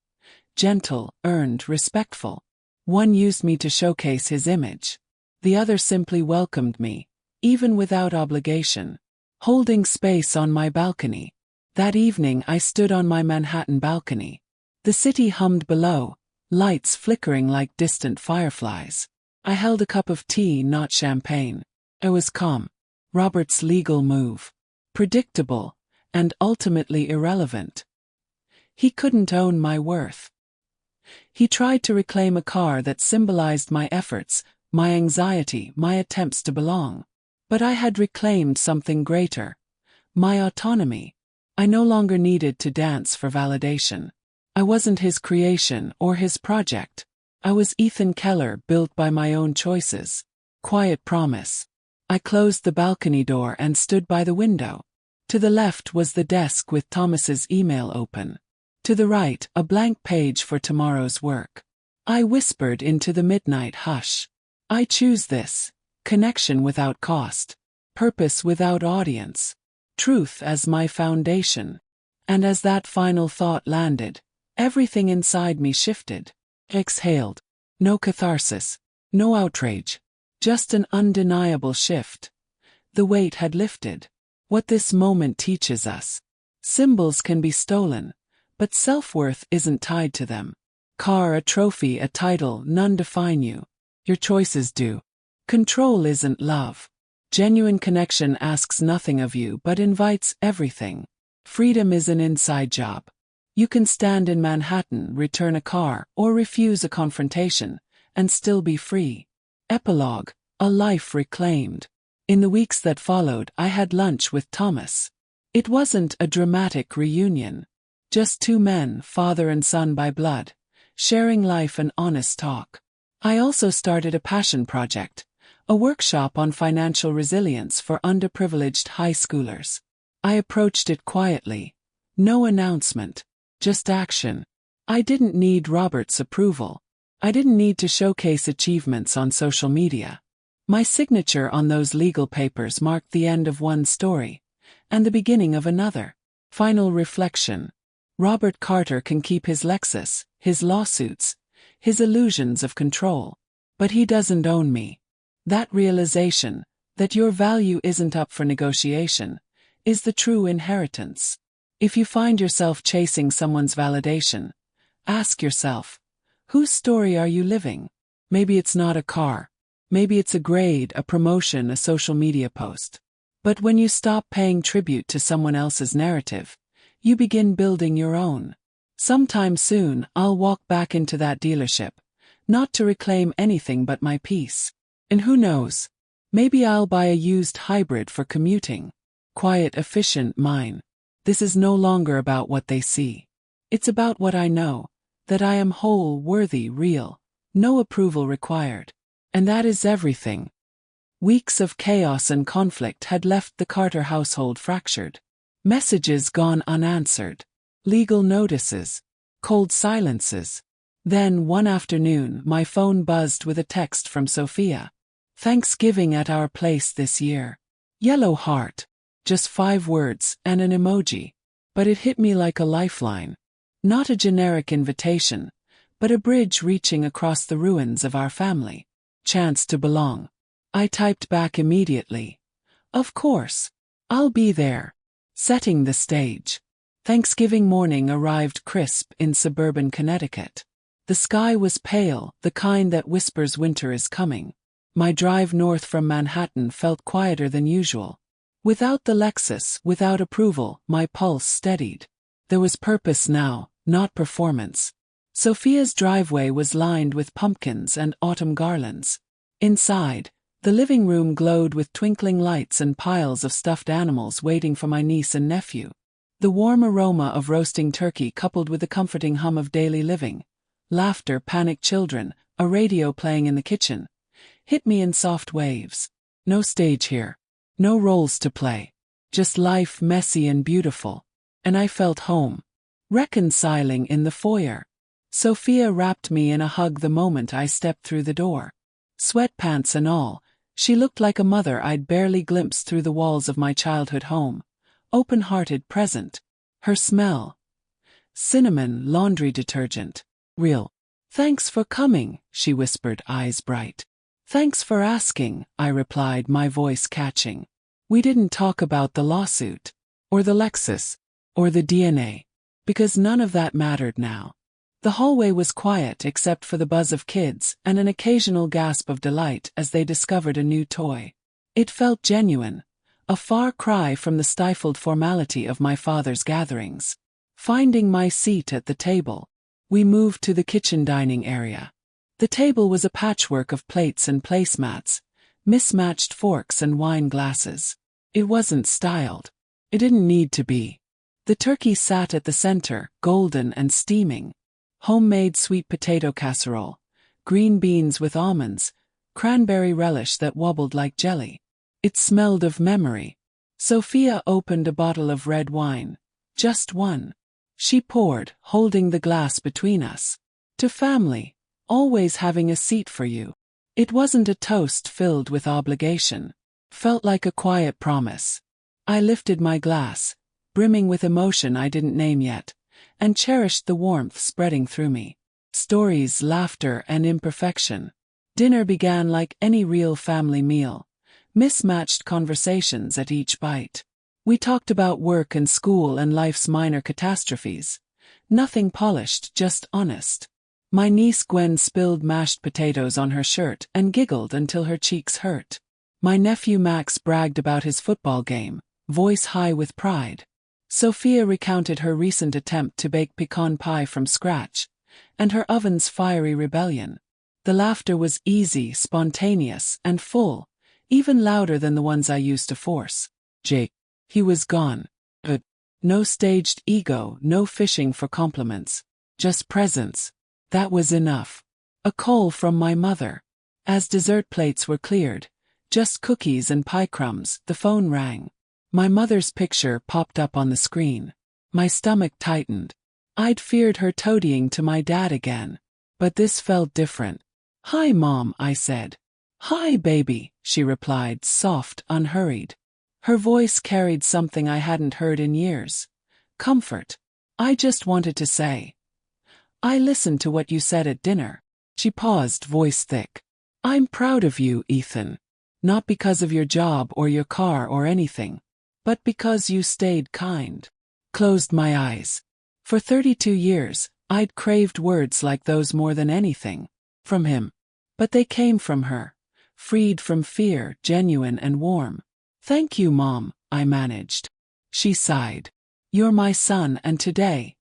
S1: Gentle, earned, respectful. One used me to showcase his image. The other simply welcomed me, even without obligation. Holding space on my balcony. That evening I stood on my Manhattan balcony. The city hummed below, lights flickering like distant fireflies. I held a cup of tea, not champagne. I was calm. Robert's legal move. Predictable, and ultimately irrelevant. He couldn't own my worth. He tried to reclaim a car that symbolized my efforts, my anxiety, my attempts to belong. But I had reclaimed something greater. My autonomy. I no longer needed to dance for validation. I wasn't his creation or his project. I was Ethan Keller, built by my own choices. Quiet promise. I closed the balcony door and stood by the window. To the left was the desk with Thomas's email open. To the right, a blank page for tomorrow's work. I whispered into the midnight hush. I choose this. Connection without cost. Purpose without audience. Truth as my foundation. And as that final thought landed, everything inside me shifted. Exhaled. No catharsis. No outrage. Just an undeniable shift. The weight had lifted. What this moment teaches us. Symbols can be stolen, but self-worth isn't tied to them. Car, a trophy, a title, none define you. Your choices do. Control isn't love. Genuine connection asks nothing of you but invites everything. Freedom is an inside job. You can stand in Manhattan, return a car, or refuse a confrontation, and still be free. Epilogue, a life reclaimed. In the weeks that followed, I had lunch with Thomas. It wasn't a dramatic reunion. Just two men, father and son by blood, sharing life and honest talk. I also started a passion project, a workshop on financial resilience for underprivileged high schoolers. I approached it quietly. No announcement, just action. I didn't need Robert's approval. I didn't need to showcase achievements on social media. My signature on those legal papers marked the end of one story, and the beginning of another. Final reflection. Robert Carter can keep his Lexus, his lawsuits, his illusions of control. But he doesn't own me. That realization, that your value isn't up for negotiation, is the true inheritance. If you find yourself chasing someone's validation, ask yourself, whose story are you living? Maybe it's not a car. Maybe it's a grade, a promotion, a social media post. But when you stop paying tribute to someone else's narrative, you begin building your own. Sometime soon, I'll walk back into that dealership, not to reclaim anything but my peace. And who knows? Maybe I'll buy a used hybrid for commuting. Quiet, efficient mine. This is no longer about what they see. It's about what I know, that I am whole, worthy, real, no approval required. And that is everything. Weeks of chaos and conflict had left the Carter household fractured. Messages gone unanswered. Legal notices. Cold silences. Then, one afternoon, my phone buzzed with a text from Sophia. Thanksgiving at our place this year. Yellow heart. Just 5 words and an emoji. But it hit me like a lifeline. Not a generic invitation, but a bridge reaching across the ruins of our family. Chance to belong. I typed back immediately. Of course. I'll be there. Setting the stage. Thanksgiving morning arrived crisp in suburban Connecticut. The sky was pale, the kind that whispers winter is coming. My drive north from Manhattan felt quieter than usual. Without the Lexus, without approval, my pulse steadied. There was purpose now, not performance. Sophia's driveway was lined with pumpkins and autumn garlands. Inside, the living room glowed with twinkling lights and piles of stuffed animals waiting for my niece and nephew. The warm aroma of roasting turkey coupled with the comforting hum of daily living, laughter, panicked children, a radio playing in the kitchen, hit me in soft waves. No stage here. No roles to play. Just life messy and beautiful. And I felt home. Reconciling in the foyer. Sophia wrapped me in a hug the moment I stepped through the door. Sweatpants and all, she looked like a mother I'd barely glimpsed through the walls of my childhood home. Open-hearted, present. Her smell. Cinnamon, laundry detergent. Real. Thanks for coming, she whispered, eyes bright. Thanks for asking, I replied, my voice catching. We didn't talk about the lawsuit, or the Lexus, or the DNA, because none of that mattered now. The hallway was quiet except for the buzz of kids and an occasional gasp of delight as they discovered a new toy. It felt genuine, a far cry from the stifled formality of my father's gatherings. Finding my seat at the table, we moved to the kitchen dining area. The table was a patchwork of plates and placemats, mismatched forks and wine glasses. It wasn't styled. It didn't need to be. The turkey sat at the center, golden and steaming. Homemade sweet potato casserole, green beans with almonds, cranberry relish that wobbled like jelly. It smelled of memory. Sophia opened a bottle of red wine. Just one. She poured, holding the glass between us. To family. Always having a seat for you. It wasn't a toast filled with obligation. Felt like a quiet promise. I lifted my glass, brimming with emotion I didn't name yet, and cherished the warmth spreading through me. Stories, laughter, and imperfection. Dinner began like any real family meal. Mismatched conversations at each bite. We talked about work and school and life's minor catastrophes. Nothing polished, just honest. My niece Gwen spilled mashed potatoes on her shirt and giggled until her cheeks hurt. My nephew Max bragged about his football game, voice high with pride. Sophia recounted her recent attempt to bake pecan pie from scratch, and her oven's fiery rebellion. The laughter was easy, spontaneous, and full, even louder than the ones I used to force. Jake. He was gone. No staged ego, no fishing for compliments. Just presence. That was enough. A call from my mother. As dessert plates were cleared, just cookies and pie crumbs, the phone rang. My mother's picture popped up on the screen. My stomach tightened. I'd feared her toadying to my dad again. But this felt different. Hi, Mom, I said. Hi, baby, she replied, soft, unhurried. Her voice carried something I hadn't heard in years. Comfort. I just wanted to say. I listened to what you said at dinner. She paused, voice thick. I'm proud of you, Ethan. Not because of your job or your car or anything, but because you stayed kind. Closed my eyes. For 32 years, I'd craved words like those more than anything. From him. But they came from her. Freed from fear, genuine and warm. Thank you, Mom, I managed. She sighed. You're my son, and today,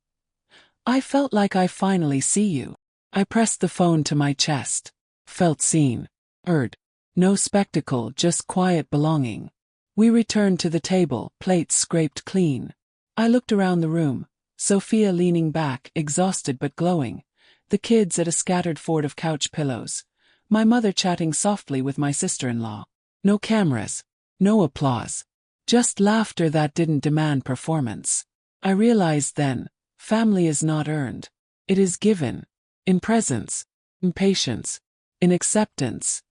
S1: I felt like I finally see you. I pressed the phone to my chest. Felt seen. Heard. No spectacle, just quiet belonging. We returned to the table, plates scraped clean. I looked around the room, Sophia leaning back, exhausted but glowing, the kids at a scattered fort of couch pillows, my mother chatting softly with my sister-in-law. No cameras, no applause. Just laughter that didn't demand performance. I realized then, family is not earned. It is given. In presence. In patience. In acceptance.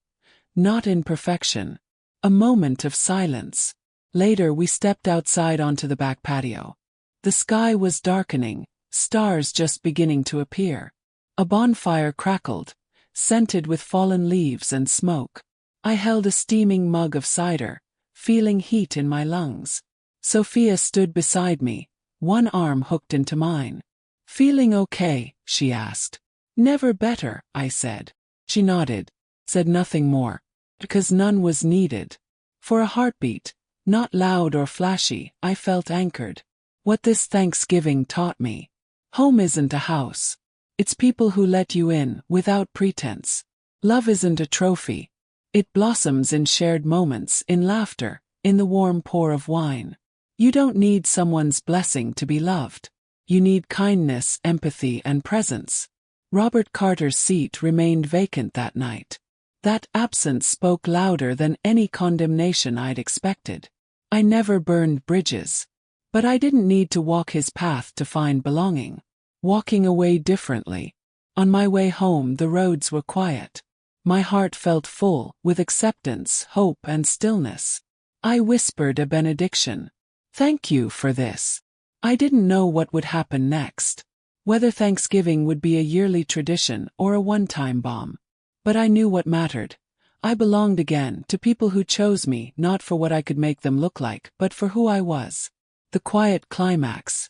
S1: Not in perfection. A moment of silence. Later we stepped outside onto the back patio. The sky was darkening, stars just beginning to appear. A bonfire crackled, scented with fallen leaves and smoke. I held a steaming mug of cider, feeling heat in my lungs. Sophia stood beside me, one arm hooked into mine. Feeling okay? She asked. Never better, I said. She nodded, said nothing more, because none was needed. For a heartbeat, not loud or flashy, I felt anchored. What this Thanksgiving taught me. Home isn't a house. It's people who let you in, without pretense. Love isn't a trophy. It blossoms in shared moments, in laughter, in the warm pour of wine. You don't need someone's blessing to be loved. You need kindness, empathy, and presence. Robert Carter's seat remained vacant that night. That absence spoke louder than any condemnation I'd expected. I never burned bridges. But I didn't need to walk his path to find belonging. Walking away differently. On my way home the roads were quiet. My heart felt full, with acceptance, hope and stillness. I whispered a benediction. Thank you for this. I didn't know what would happen next. Whether Thanksgiving would be a yearly tradition or a one-time bomb. But I knew what mattered. I belonged again to people who chose me not for what I could make them look like, but for who I was. The quiet climax.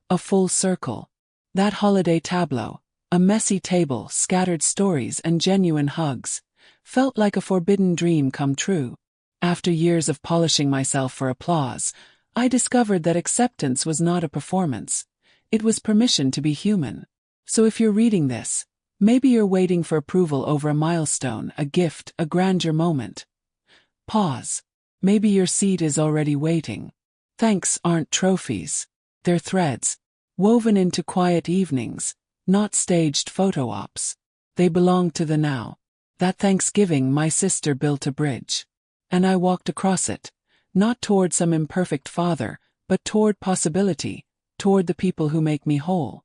S1: A full circle. That holiday tableau, a messy table, scattered stories and genuine hugs, felt like a forbidden dream come true. After years of polishing myself for applause, I discovered that acceptance was not a performance. It was permission to be human. So if you're reading this, maybe you're waiting for approval over a milestone, a gift, a grandeur moment. Pause. Maybe your seat is already waiting. Thanks aren't trophies. They're threads, woven into quiet evenings, not staged photo ops. They belong to the now. That Thanksgiving my sister built a bridge. And I walked across it, not toward some imperfect father, but toward possibility, toward the people who make me whole.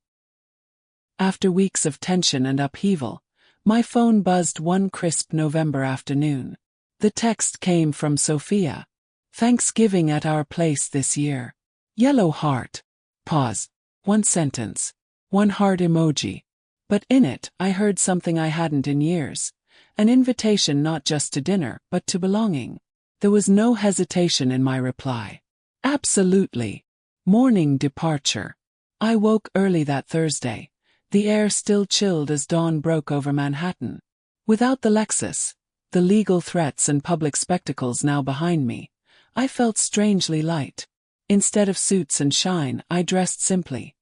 S1: After weeks of tension and upheaval, my phone buzzed one crisp November afternoon. The text came from Sophia. Thanksgiving at our place this year. Yellow heart. Pause. One sentence. One heart emoji. But in it, I heard something I hadn't in years. An invitation not just to dinner, but to belonging. There was no hesitation in my reply. Absolutely. Morning departure. I woke early that Thursday. The air still chilled as dawn broke over Manhattan. Without the Lexus, the legal threats and public spectacles now behind me, I felt strangely light. Instead of suits and shine, I dressed simply.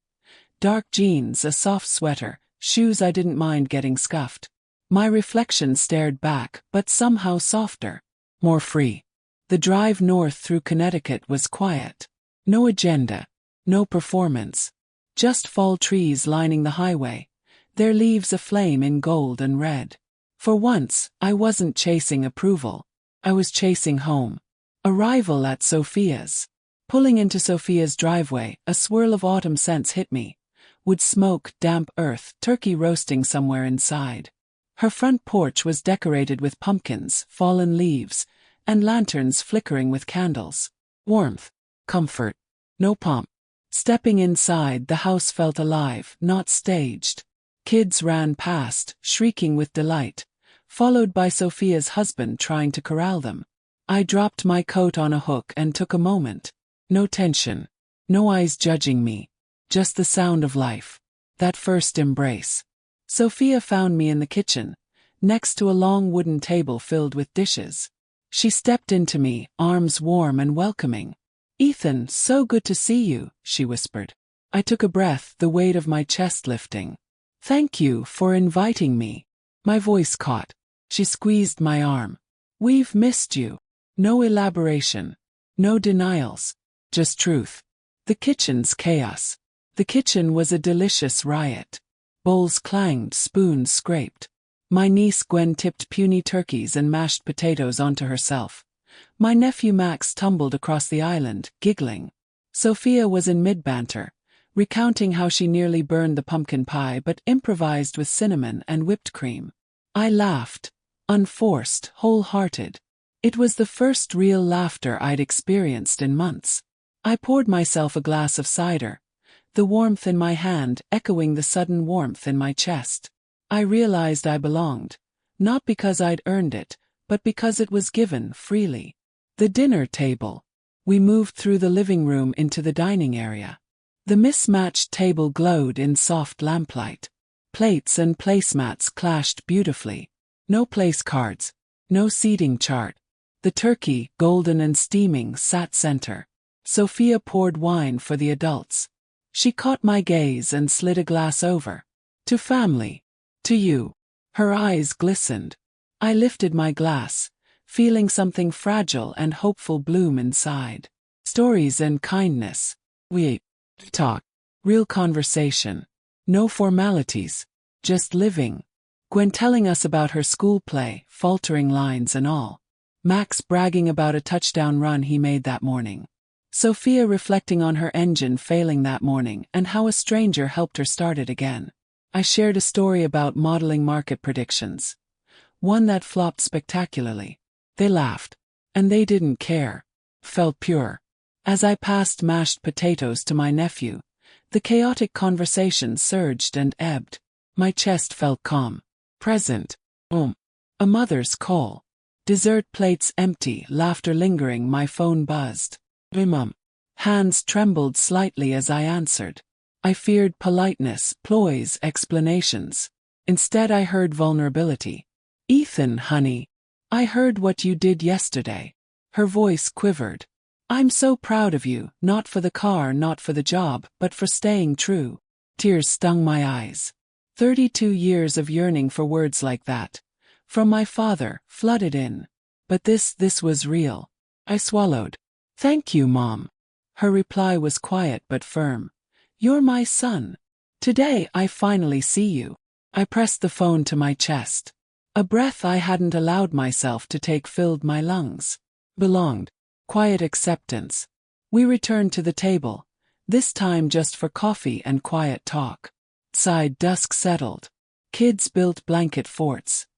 S1: Dark jeans, a soft sweater, shoes I didn't mind getting scuffed. My reflection stared back, but somehow softer. More free. The drive north through Connecticut was quiet. No agenda. No performance. Just fall trees lining the highway, their leaves aflame in gold and red. For once, I wasn't chasing approval. I was chasing home. Arrival at Sophia's. Pulling into Sophia's driveway, a swirl of autumn scents hit me. Wood smoke, damp earth, turkey roasting somewhere inside. Her front porch was decorated with pumpkins, fallen leaves, and lanterns flickering with candles. Warmth. Comfort. No pomp. Stepping inside, the house felt alive, not staged. Kids ran past, shrieking with delight. followed by Sophia's husband trying to corral them. I dropped my coat on a hook and took a moment. No tension. No eyes judging me. Just the sound of life. That first embrace. Sophia found me in the kitchen, next to a long wooden table filled with dishes. She stepped into me, arms warm and welcoming. "Ethan, so good to see you," she whispered. I took a breath, the weight of my chest lifting. "Thank you for inviting me." My voice caught. She squeezed my arm. "We've missed you." No elaboration. No denials. Just truth. The kitchen's chaos. The kitchen was a delicious riot. Bowls clanged, spoons scraped. My niece Gwen tipped puny turkeys and mashed potatoes onto herself. My nephew Max tumbled across the island, giggling. Sophia was in mid-banter, recounting how she nearly burned the pumpkin pie but improvised with cinnamon and whipped cream. I laughed. Unforced, wholehearted. It was the first real laughter I'd experienced in months. I poured myself a glass of cider, the warmth in my hand echoing the sudden warmth in my chest. I realized I belonged, not because I'd earned it, but because it was given freely. The dinner table. We moved through the living room into the dining area. The mismatched table glowed in soft lamplight. Plates and placemats clashed beautifully. No place cards. No seating chart. The turkey, golden and steaming, sat center. Sophia poured wine for the adults. She caught my gaze and slid a glass over. "To family. To you." Her eyes glistened. I lifted my glass, feeling something fragile and hopeful bloom inside. Stories and kindness. We talk. Real conversation. No formalities. Just living. Gwen telling us about her school play, faltering lines and all. Max bragging about a touchdown run he made that morning. Sophia reflecting on her engine failing that morning and how a stranger helped her start it again. I shared a story about modeling market predictions. One that flopped spectacularly. They laughed. And they didn't care. Felt pure. As I passed mashed potatoes to my nephew, the chaotic conversation surged and ebbed. My chest felt calm. Present. A mother's call. Dessert plates empty, laughter lingering, my phone buzzed. Mum. Hands trembled slightly as I answered. I feared politeness, ploys, explanations. Instead I heard vulnerability. "Ethan, honey. I heard what you did yesterday." Her voice quivered. "I'm so proud of you, not for the car, not for the job, but for staying true." Tears stung my eyes. 32 years of yearning for words like that. From my father, flooded in. But this was real. I swallowed. "Thank you, Mom." Her reply was quiet but firm. "You're my son. Today I finally see you." I pressed the phone to my chest. A breath I hadn't allowed myself to take filled my lungs. Belonged. Quiet acceptance. We returned to the table, this time just for coffee and quiet talk. Outside dusk settled. Kids built blanket forts.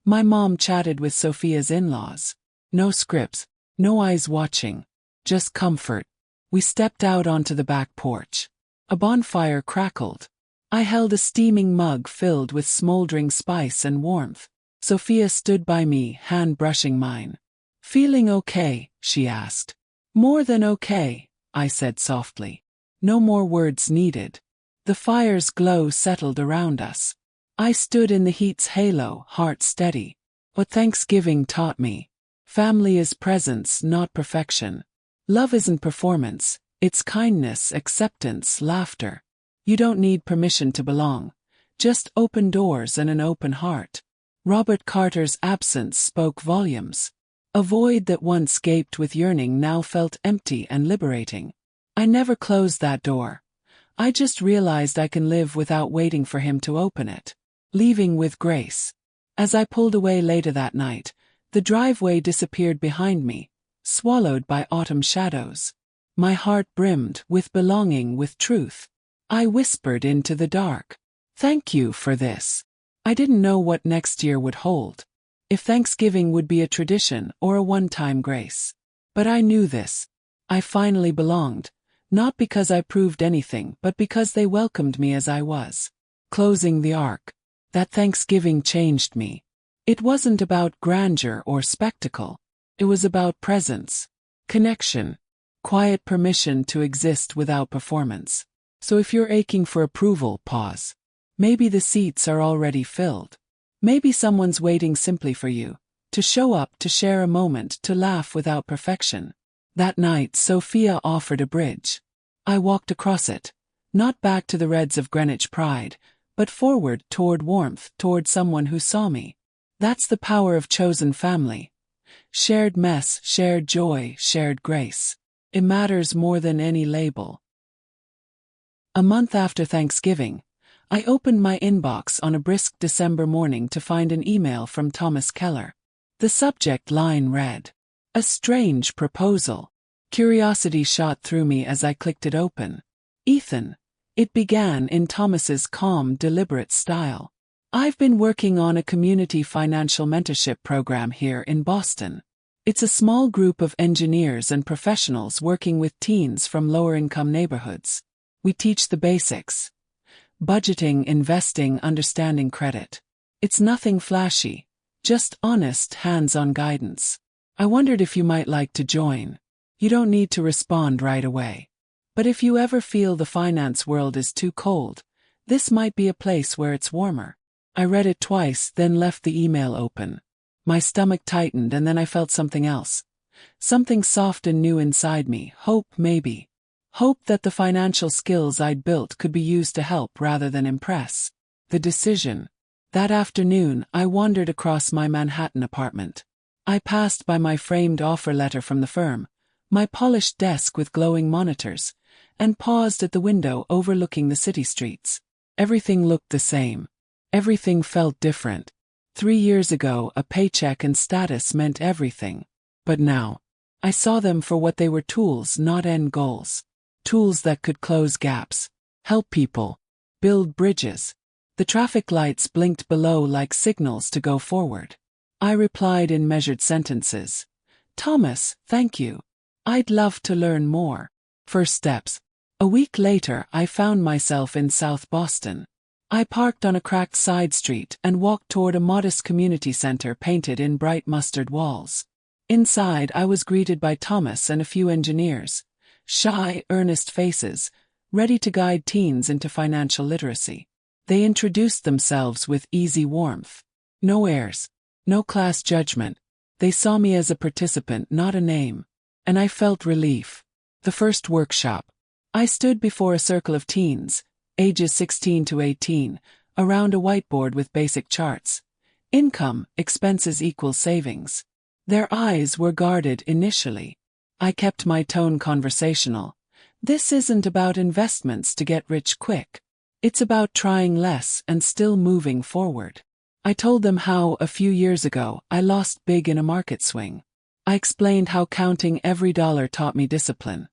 S1: My mom chatted with Sophia's in-laws. No scripts, no eyes watching, just comfort. We stepped out onto the back porch. A bonfire crackled. I held a steaming mug filled with smoldering spice and warmth. Sophia stood by me, hand brushing mine. "Feeling okay?" she asked. "More than okay," I said softly. No more words needed. The fire's glow settled around us. I stood in the heat's halo, heart steady. What Thanksgiving taught me. Family is presence, not perfection. Love isn't performance, it's kindness, acceptance, laughter. You don't need permission to belong. Just open doors and an open heart. Robert Carter's absence spoke volumes. A void that once gaped with yearning now felt empty and liberating. I never closed that door. I just realized I can live without waiting for him to open it. Leaving with grace. As I pulled away later that night, the driveway disappeared behind me, swallowed by autumn shadows. My heart brimmed with belonging, with truth. I whispered into the dark. "Thank you for this." I didn't know what next year would hold. If Thanksgiving would be a tradition or a one-time grace. But I knew this. I finally belonged. Not because I proved anything, but because they welcomed me as I was. Closing the arc. That Thanksgiving changed me. It wasn't about grandeur or spectacle. It was about presence, connection, quiet permission to exist without performance. So if you're aching for approval, pause. Maybe the seats are already filled. Maybe someone's waiting simply for you, to show up, to share a moment, to laugh without perfection. That night, Sophia offered a bridge. I walked across it, not back to the Reds of Greenwich pride, but forward toward warmth, toward someone who saw me. That's the power of chosen family. Shared mess, shared joy, shared grace. It matters more than any label. A month after Thanksgiving, I opened my inbox on a brisk December morning to find an email from Thomas Keller. The subject line read, "A strange proposal." Curiosity shot through me as I clicked it open. "Ethan," it began in Thomas's calm, deliberate style, "I've been working on a community financial mentorship program here in Boston. It's a small group of engineers and professionals working with teens from lower-income neighborhoods. We teach the basics: budgeting, investing, understanding credit. It's nothing flashy, just honest, hands-on guidance. I wondered if you might like to join. You don't need to respond right away. But if you ever feel the finance world is too cold, this might be a place where it's warmer." I read it twice, then left the email open. My stomach tightened, and then I felt something else. Something soft and new inside me. Hope, maybe. Hope that the financial skills I'd built could be used to help rather than impress. The decision. That afternoon, I wandered across my Manhattan apartment. I passed by my framed offer letter from the firm, my polished desk with glowing monitors, and paused at the window overlooking the city streets. Everything looked the same. Everything felt different. 3 years ago, a paycheck and status meant everything. But now, I saw them for what they were: tools, not end goals. Tools that could close gaps, help people, build bridges. The traffic lights blinked below like signals to go forward. I replied in measured sentences. "Thomas, thank you. I'd love to learn more." First steps. A week later, I found myself in South Boston. I parked on a cracked side street and walked toward a modest community center painted in bright mustard walls. Inside, I was greeted by Thomas and a few engineers. Shy, earnest faces, ready to guide teens into financial literacy. They introduced themselves with easy warmth. No airs, no class judgment. They saw me as a participant, not a name. And I felt relief. The first workshop. I stood before a circle of teens, ages 16 to 18, around a whiteboard with basic charts. Income, expenses equals savings. Their eyes were guarded initially. I kept my tone conversational. This isn't about investments to get rich quick. It's about trying less and still moving forward. I told them how, a few years ago, I lost big in a market swing. I explained how counting every dollar taught me discipline,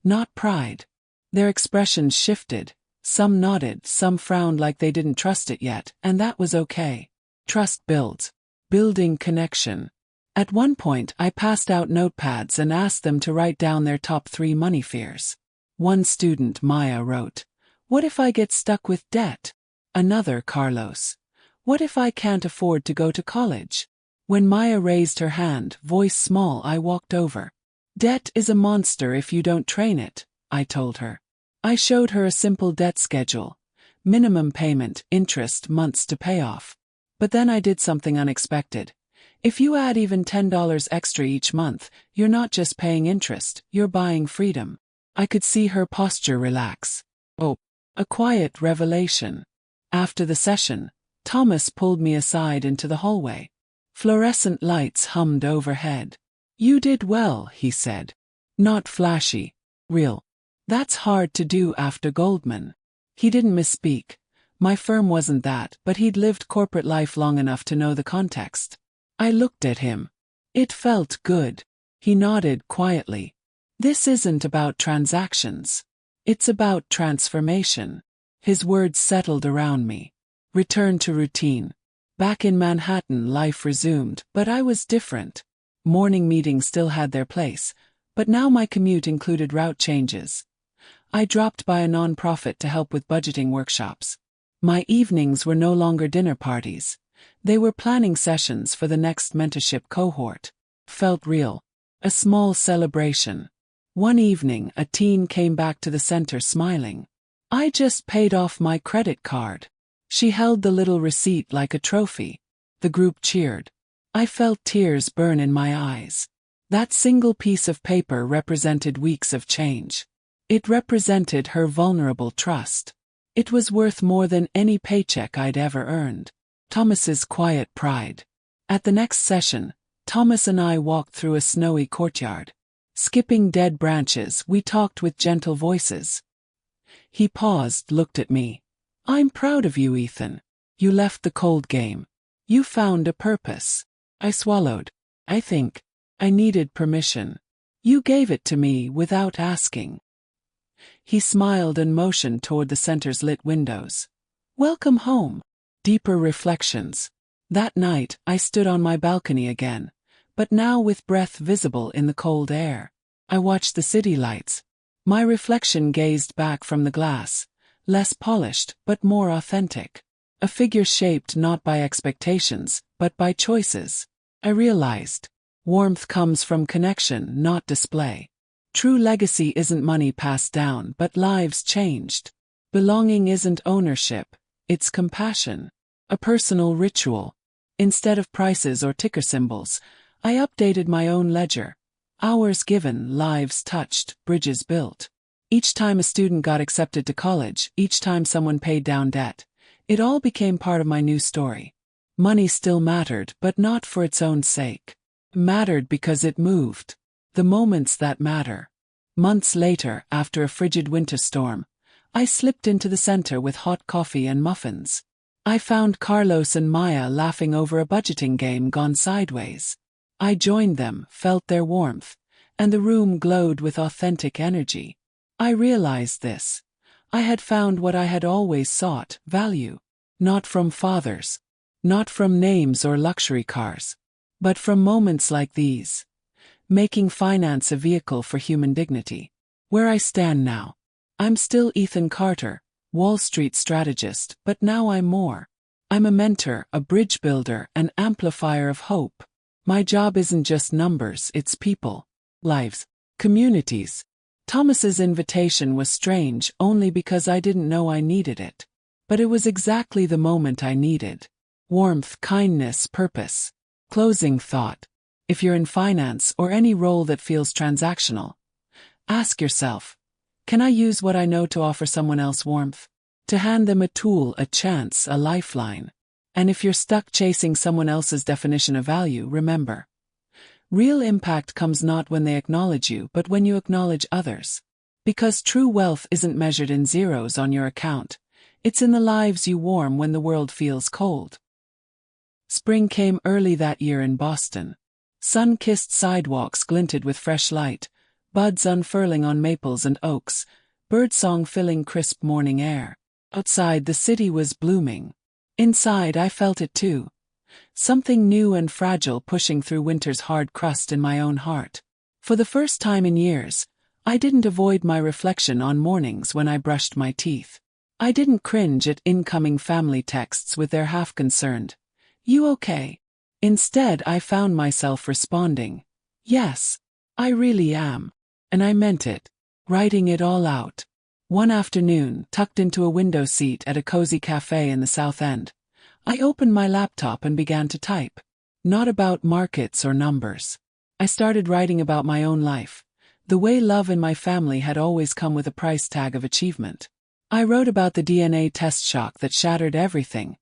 S1: not pride. Their expressions shifted. Some nodded, some frowned like they didn't trust it yet, and that was okay. Trust builds. Building connection. At one point, I passed out notepads and asked them to write down their top 3 money fears. One student, Maya, wrote, "What if I get stuck with debt?" Another, Carlos, "What if I can't afford to go to college?" When Maya raised her hand, voice small, I walked over. "Debt is a monster if you don't train it," I told her. I showed her a simple debt schedule. Minimum payment, interest, months to pay off. But then I did something unexpected. If you add even $10 extra each month, you're not just paying interest, you're buying freedom. I could see her posture relax. Oh, a quiet revelation. After the session, Thomas pulled me aside into the hallway. Fluorescent lights hummed overhead. "You did well," he said. "Not flashy. Real. That's hard to do after Goldman." He didn't misspeak. My firm wasn't that, but he'd lived corporate life long enough to know the context. I looked at him. It felt good. He nodded quietly. "This isn't about transactions. It's about transformation." His words settled around me. Return to routine. Back in Manhattan, life resumed, but I was different. Morning meetings still had their place, but now my commute included route changes. I dropped by a nonprofit to help with budgeting workshops. My evenings were no longer dinner parties. They were planning sessions for the next mentorship cohort. Felt real. A small celebration. One evening, a teen came back to the center smiling. "I just paid off my credit card." She held the little receipt like a trophy. The group cheered. I felt tears burn in my eyes. That single piece of paper represented weeks of change. It represented her vulnerable trust. It was worth more than any paycheck I'd ever earned. Thomas's quiet pride. At the next session, Thomas and I walked through a snowy courtyard. Skipping dead branches, we talked with gentle voices. He paused, looked at me. "I'm proud of you, Ethan. You left the cold game. You found a purpose." I swallowed. I think I needed permission. "You gave it to me without asking." He smiled and motioned toward the center's lit windows. "Welcome home." Deeper reflections. That night, I stood on my balcony again, but now with breath visible in the cold air. I watched the city lights. My reflection gazed back from the glass, less polished but more authentic. A figure shaped not by expectations, but by choices. I realized, warmth comes from connection, not display. True legacy isn't money passed down, but lives changed. Belonging isn't ownership, it's compassion. A personal ritual. Instead of prices or ticker symbols, I updated my own ledger. Hours given, lives touched, bridges built. Each time a student got accepted to college, each time someone paid down debt, it all became part of my new story. Money still mattered, but not for its own sake. It mattered because it moved. The moments that matter. Months later, after a frigid winter storm, I slipped into the center with hot coffee and muffins. I found Carlos and Maya laughing over a budgeting game gone sideways. I joined them, felt their warmth, and the room glowed with authentic energy. I realized this. I had found what I had always sought, value. Not from fathers. Not from names or luxury cars. But from moments like these. Making finance a vehicle for human dignity. Where I stand now. I'm still Ethan Carter, Wall Street strategist, but now I'm more. I'm a mentor, a bridge builder, an amplifier of hope. My job isn't just numbers, it's people, lives, communities. Thomas's invitation was strange only because I didn't know I needed it. But it was exactly the moment I needed. Warmth, kindness, purpose. Closing thought. If you're in finance or any role that feels transactional, ask yourself, can I use what I know to offer someone else warmth? To hand them a tool, a chance, a lifeline. And if you're stuck chasing someone else's definition of value, remember. Real impact comes not when they acknowledge you, but when you acknowledge others. Because true wealth isn't measured in zeros on your account. It's in the lives you warm when the world feels cold. Spring came early that year in Boston. Sun-kissed sidewalks glinted with fresh light, buds unfurling on maples and oaks, birdsong filling crisp morning air. Outside, the city was blooming. Inside, I felt it too. Something new and fragile pushing through winter's hard crust in my own heart. For the first time in years, I didn't avoid my reflection on mornings when I brushed my teeth. I didn't cringe at incoming family texts with their half-concerned, "You okay?" Instead, I found myself responding, "Yes, I really am." And I meant it, writing it all out. One afternoon, tucked into a window seat at a cozy cafe in the South End, I opened my laptop and began to type. Not about markets or numbers. I started writing about my own life, the way love in my family had always come with a price tag of achievement. I wrote about the DNA test shock that shattered everything,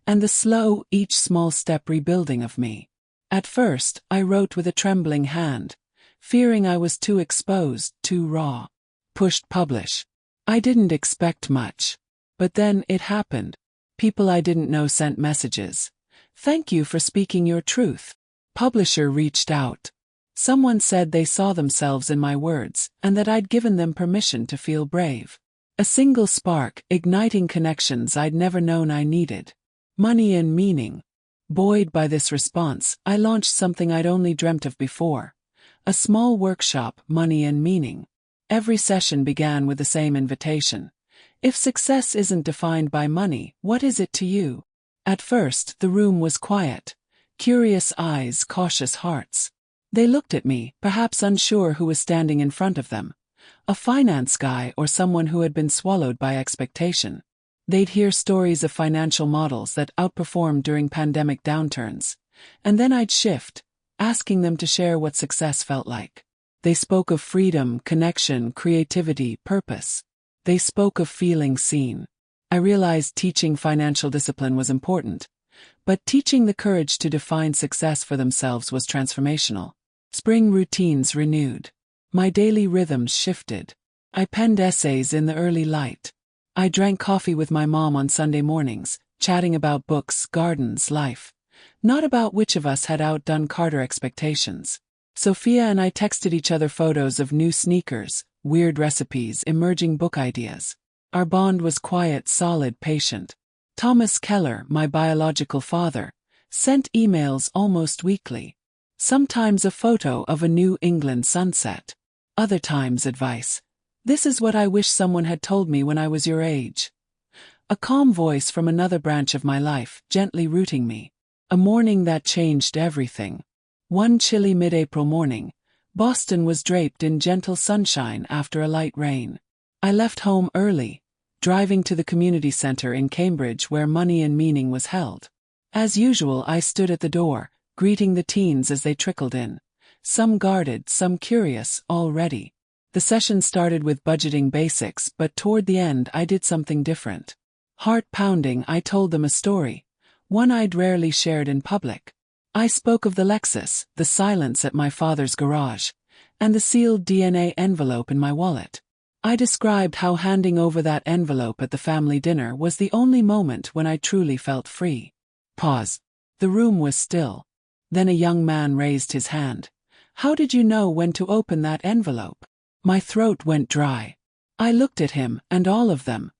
S1: and the slow, each small step rebuilding of me. At first, I wrote with a trembling hand, fearing I was too exposed, too raw. Pushed publish. I didn't expect much. But then it happened. People I didn't know sent messages. "Thank you for speaking your truth." Publisher reached out. Someone said they saw themselves in my words, and that I'd given them permission to feel brave. A single spark, igniting connections I'd never known I needed. Money and meaning. Buoyed by this response, I launched something I'd only dreamt of before. A small workshop, Money and Meaning. Every session began with the same invitation. If success isn't defined by money, what is it to you? At first, the room was quiet. Curious eyes, cautious hearts. They looked at me, perhaps unsure who was standing in front of them. A finance guy or someone who had been swallowed by expectation. They'd hear stories of financial models that outperformed during pandemic downturns. And then I'd shift, asking them to share what success felt like. They spoke of freedom, connection, creativity, purpose. They spoke of feeling seen. I realized teaching financial discipline was important, but teaching the courage to define success for themselves was transformational. Spring routines renewed. My daily rhythms shifted. I penned essays in the early light. I drank coffee with my mom on Sunday mornings, chatting about books, gardens, life. Not about which of us had outdone Carter expectations. Sophia and I texted each other photos of new sneakers, weird recipes, emerging book ideas. Our bond was quiet, solid, patient. Thomas Keller, my biological father, sent emails almost weekly. Sometimes a photo of a New England sunset. Other times advice. This is what I wish someone had told me when I was your age. A calm voice from another branch of my life, gently rooting me. A morning that changed everything. One chilly mid-April morning, Boston was draped in gentle sunshine after a light rain. I left home early, driving to the community center in Cambridge where money and meaning was held. As usual, I stood at the door, greeting the teens as they trickled in. Some guarded, some curious, all ready. The session started with budgeting basics, but toward the end I did something different. Heart pounding, I told them a story, one I'd rarely shared in public. I spoke of the Lexus, the silence at my father's garage, and the sealed DNA envelope in my wallet. I described how handing over that envelope at the family dinner was the only moment when I truly felt free. Pause. The room was still. Then a young man raised his hand. How did you know when to open that envelope? My throat went dry. I looked at him, and all of them.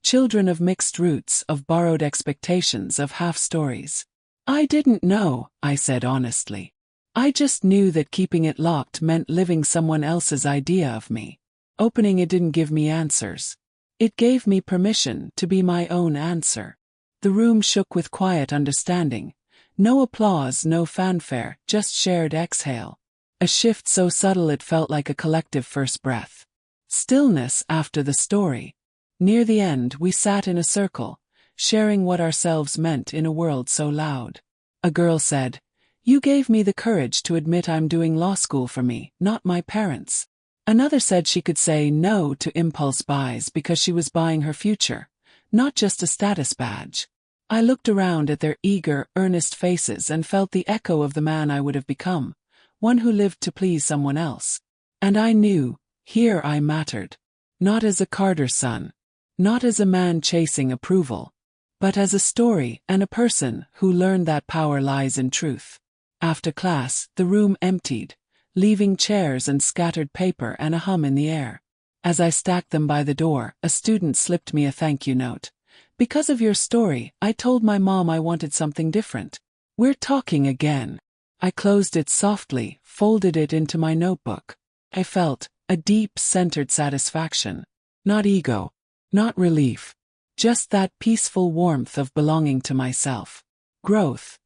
S1: Children of mixed roots, of borrowed expectations, of half-stories. I didn't know, I said honestly. I just knew that keeping it locked meant living someone else's idea of me. Opening it didn't give me answers. It gave me permission to be my own answer. The room shook with quiet understanding. No applause, no fanfare, just shared exhale. A shift so subtle it felt like a collective first breath. Stillness after the story. Near the end, we sat in a circle, sharing what ourselves meant in a world so loud. A girl said, "You gave me the courage to admit I'm doing law school for me, not my parents." Another said she could say no to impulse buys because she was buying her future, not just a status badge. I looked around at their eager, earnest faces and felt the echo of the man I would have become, one who lived to please someone else. And I knew, here I mattered. Not as a Carter son, not as a man chasing approval, but as a story and a person who learned that power lies in truth. After class, the room emptied, leaving chairs and scattered paper and a hum in the air. As I stacked them by the door, a student slipped me a thank you note. "Because of your story, I told my mom I wanted something different. We're talking again." I closed it softly, folded it into my notebook. I felt a deep, centered satisfaction. Not ego, not relief. Just that peaceful warmth of belonging to myself. Growth.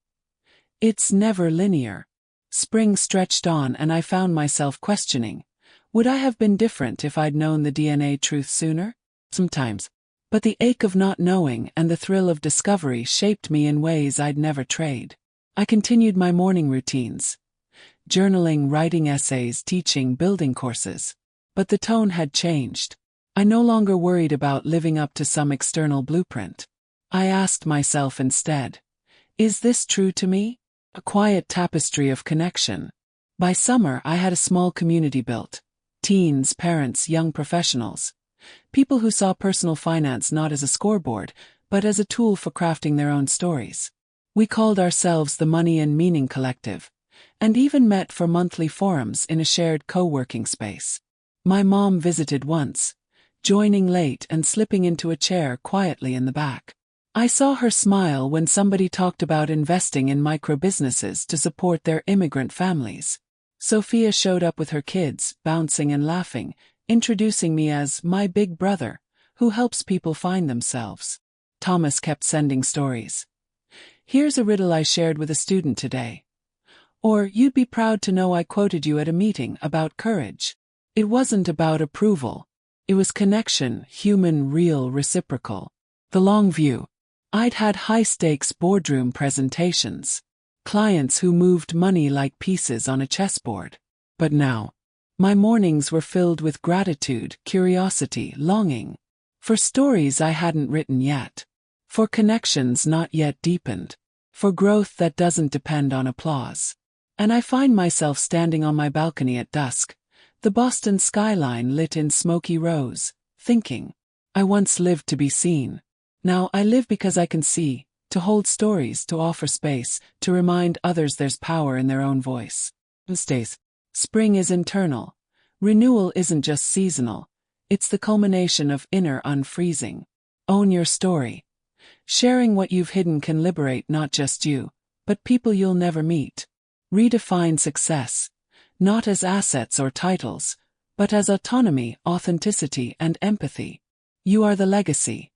S1: It's never linear. Spring stretched on and I found myself questioning. Would I have been different if I'd known the DNA truth sooner? Sometimes. But the ache of not knowing and the thrill of discovery shaped me in ways I'd never trade. I continued my morning routines. Journaling, writing essays, teaching, building courses. But the tone had changed. I no longer worried about living up to some external blueprint. I asked myself instead, is this true to me? A quiet tapestry of connection. By summer, I had a small community built. Teens, parents, young professionals. People who saw personal finance not as a scoreboard, but as a tool for crafting their own stories. We called ourselves the Money and Meaning Collective, and even met for monthly forums in a shared co-working space. My mom visited once, joining late and slipping into a chair quietly in the back. I saw her smile when somebody talked about investing in micro-businesses to support their immigrant families. Sophia showed up with her kids, bouncing and laughing, introducing me as my big brother, who helps people find themselves. Thomas kept sending stories. Here's a riddle I shared with a student today. Or, you'd be proud to know I quoted you at a meeting about courage. It wasn't about approval. It was connection, human, real, reciprocal. The long view. I'd had high-stakes boardroom presentations. Clients who moved money like pieces on a chessboard. But now, my mornings were filled with gratitude, curiosity, longing. For stories I hadn't written yet. For connections not yet deepened. For growth that doesn't depend on applause. And I find myself standing on my balcony at dusk, the Boston skyline lit in smoky rose, thinking, I once lived to be seen. Now I live because I can see, to hold stories, to offer space, to remind others there's power in their own voice. Spring is internal. Renewal isn't just seasonal. It's the culmination of inner unfreezing. Own your story. Sharing what you've hidden can liberate not just you, but people you'll never meet. Redefine success, not as assets or titles, but as autonomy, authenticity, and empathy. You are the legacy.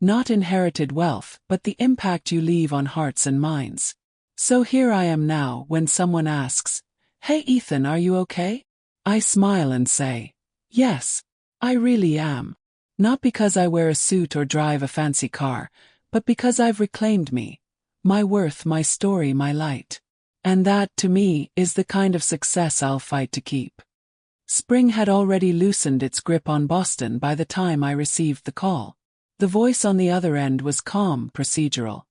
S1: Not inherited wealth, but the impact you leave on hearts and minds. So here I am now when someone asks, Hey Ethan, are you okay? I smile and say, yes, I really am. Not because I wear a suit or drive a fancy car, but because I've reclaimed me, my worth, my story, my light. And that, to me, is the kind of success I'll fight to keep. Spring had already loosened its grip on Boston by the time I received the call. The voice on the other end was calm, procedural.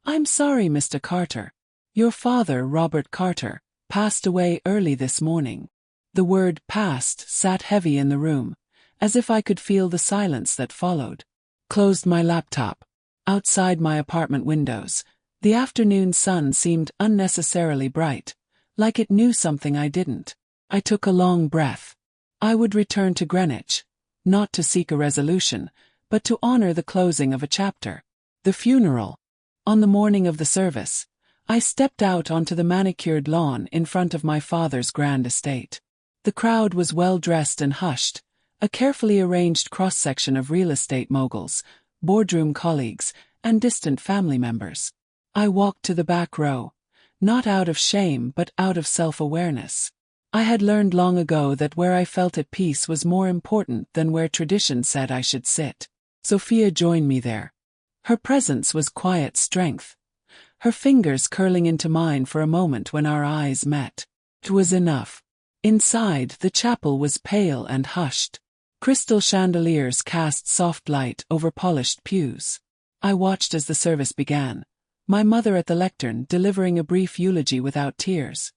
S1: I'm sorry, Mr. Carter. Your father, Robert Carter, passed away early this morning. The word passed sat heavy in the room, as if I could feel the silence that followed. Closed my laptop. Outside my apartment windows, the afternoon sun seemed unnecessarily bright, like it knew something I didn't. I took a long breath. I would return to Greenwich, not to seek a resolution, but to honor the closing of a chapter. The funeral. On the morning of the service, I stepped out onto the manicured lawn in front of my father's grand estate. The crowd was well-dressed and hushed, a carefully arranged cross-section of real estate moguls, boardroom colleagues, and distant family members. I walked to the back row, not out of shame but out of self-awareness. I had learned long ago that where I felt at peace was more important than where tradition said I should sit. Sophia joined me there. Her presence was quiet strength, her fingers curling into mine for a moment when our eyes met. It was enough. Inside, the chapel was pale and hushed. Crystal chandeliers cast soft light over polished pews. I watched as the service began. My mother at the lectern delivering a brief eulogy without tears.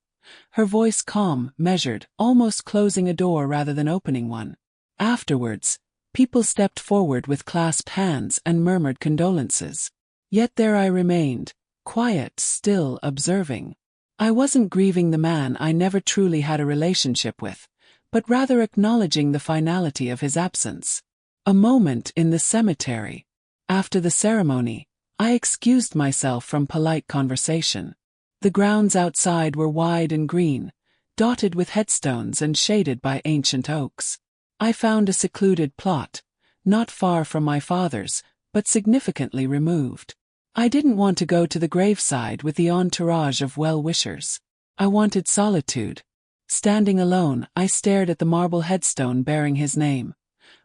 S1: Her voice calm, measured, almost closing a door rather than opening one. Afterwards, people stepped forward with clasped hands and murmured condolences. Yet there I remained, quiet, still, observing. I wasn't grieving the man I never truly had a relationship with, but rather acknowledging the finality of his absence. A moment in the cemetery. After the ceremony, I excused myself from polite conversation. The grounds outside were wide and green, dotted with headstones and shaded by ancient oaks. I found a secluded plot, not far from my father's, but significantly removed. I didn't want to go to the graveside with the entourage of well-wishers. I wanted solitude. Standing alone, I stared at the marble headstone bearing his name.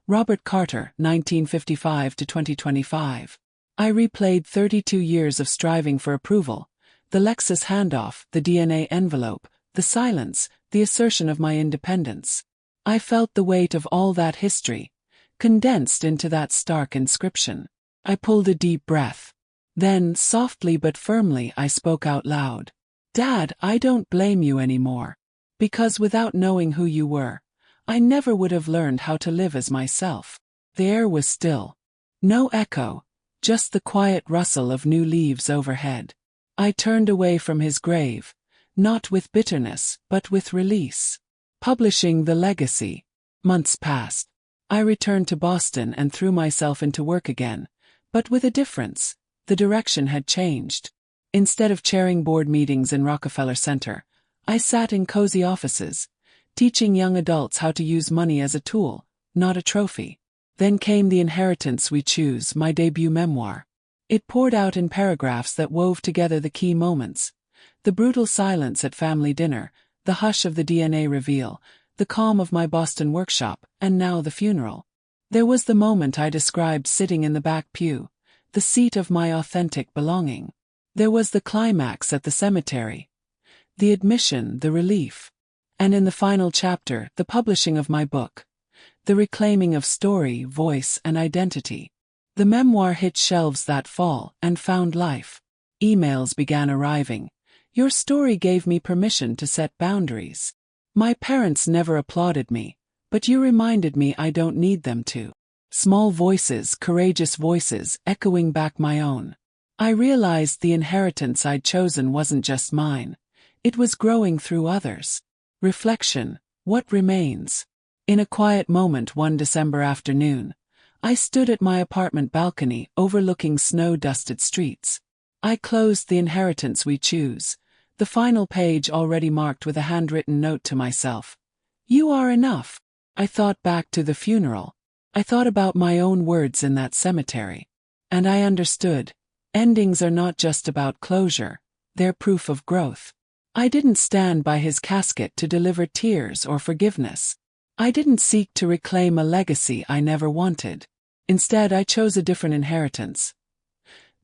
S1: Robert Carter, 1955 to 2025. I replayed 32 years of striving for approval, the Lexus handoff, the DNA envelope, the silence, the assertion of my independence. I felt the weight of all that history, condensed into that stark inscription. I pulled a deep breath. Then, softly but firmly, I spoke out loud. Dad, I don't blame you anymore. Because without knowing who you were, I never would have learned how to live as myself. The air was still. No echo, just the quiet rustle of new leaves overhead. I turned away from his grave, not with bitterness, but with release. Publishing the legacy. Months passed. I returned to Boston and threw myself into work again, but with a difference. The direction had changed. Instead of chairing board meetings in Rockefeller Center, I sat in cozy offices, teaching young adults how to use money as a tool, not a trophy. Then came The Inheritance We Choose, my debut memoir. It poured out in paragraphs that wove together the key moments. The brutal silence at family dinner, the hush of the DNA reveal, the calm of my Boston workshop, and now the funeral. There was the moment I described sitting in the back pew, the seat of my authentic belonging. There was the climax at the cemetery, the admission, the relief. And in the final chapter, the publishing of my book, the reclaiming of story, voice, and identity. The memoir hit shelves that fall and found life. Emails began arriving. Your story gave me permission to set boundaries. My parents never applauded me, but you reminded me I don't need them to. Small voices, courageous voices, echoing back my own. I realized the inheritance I'd chosen wasn't just mine. It was growing through others. Reflection, what remains? In a quiet moment one December afternoon, I stood at my apartment balcony overlooking snow-dusted streets. I closed the inheritance we choose, the final page already marked with a handwritten note to myself. You are enough. I thought back to the funeral. I thought about my own words in that cemetery. And I understood. Endings are not just about closure, they're proof of growth. I didn't stand by his casket to deliver tears or forgiveness. I didn't seek to reclaim a legacy I never wanted. Instead, I chose a different inheritance.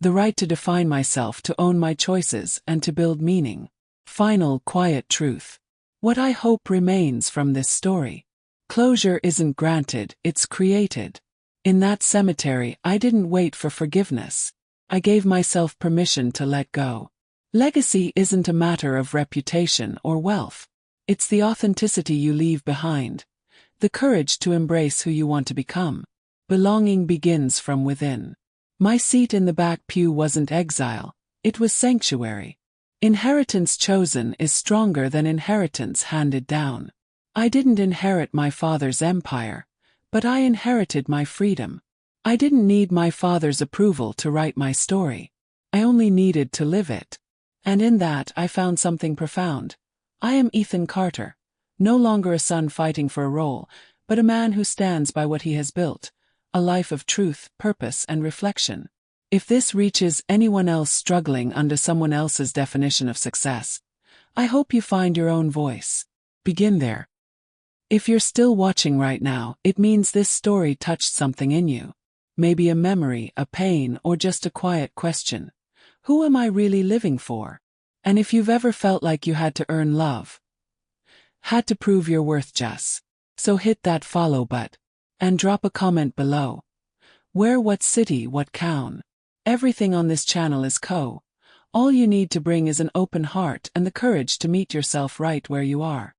S1: The right to define myself, to own my choices, and to build meaning. Final, quiet truth. What I hope remains from this story. Closure isn't granted, it's created. In that cemetery, I didn't wait for forgiveness. I gave myself permission to let go. Legacy isn't a matter of reputation or wealth. It's the authenticity you leave behind. The courage to embrace who you want to become. Belonging begins from within. My seat in the back pew wasn't exile, it was sanctuary. Inheritance chosen is stronger than inheritance handed down. I didn't inherit my father's empire, but I inherited my freedom. I didn't need my father's approval to write my story. I only needed to live it. And in that I found something profound. I am Ethan Carter, no longer a son fighting for a role, but a man who stands by what he has built. A life of truth, purpose, and reflection. If this reaches anyone else struggling under someone else's definition of success, I hope you find your own voice. Begin there. If you're still watching right now, it means this story touched something in you. Maybe a memory, a pain, or just a quiet question. Who am I really living for? And if you've ever felt like you had to earn love, had to prove your worth just, so hit that follow button. And drop a comment below. Where, what city, what town. Everything on this channel is All you need to bring is an open heart and the courage to meet yourself right where you are.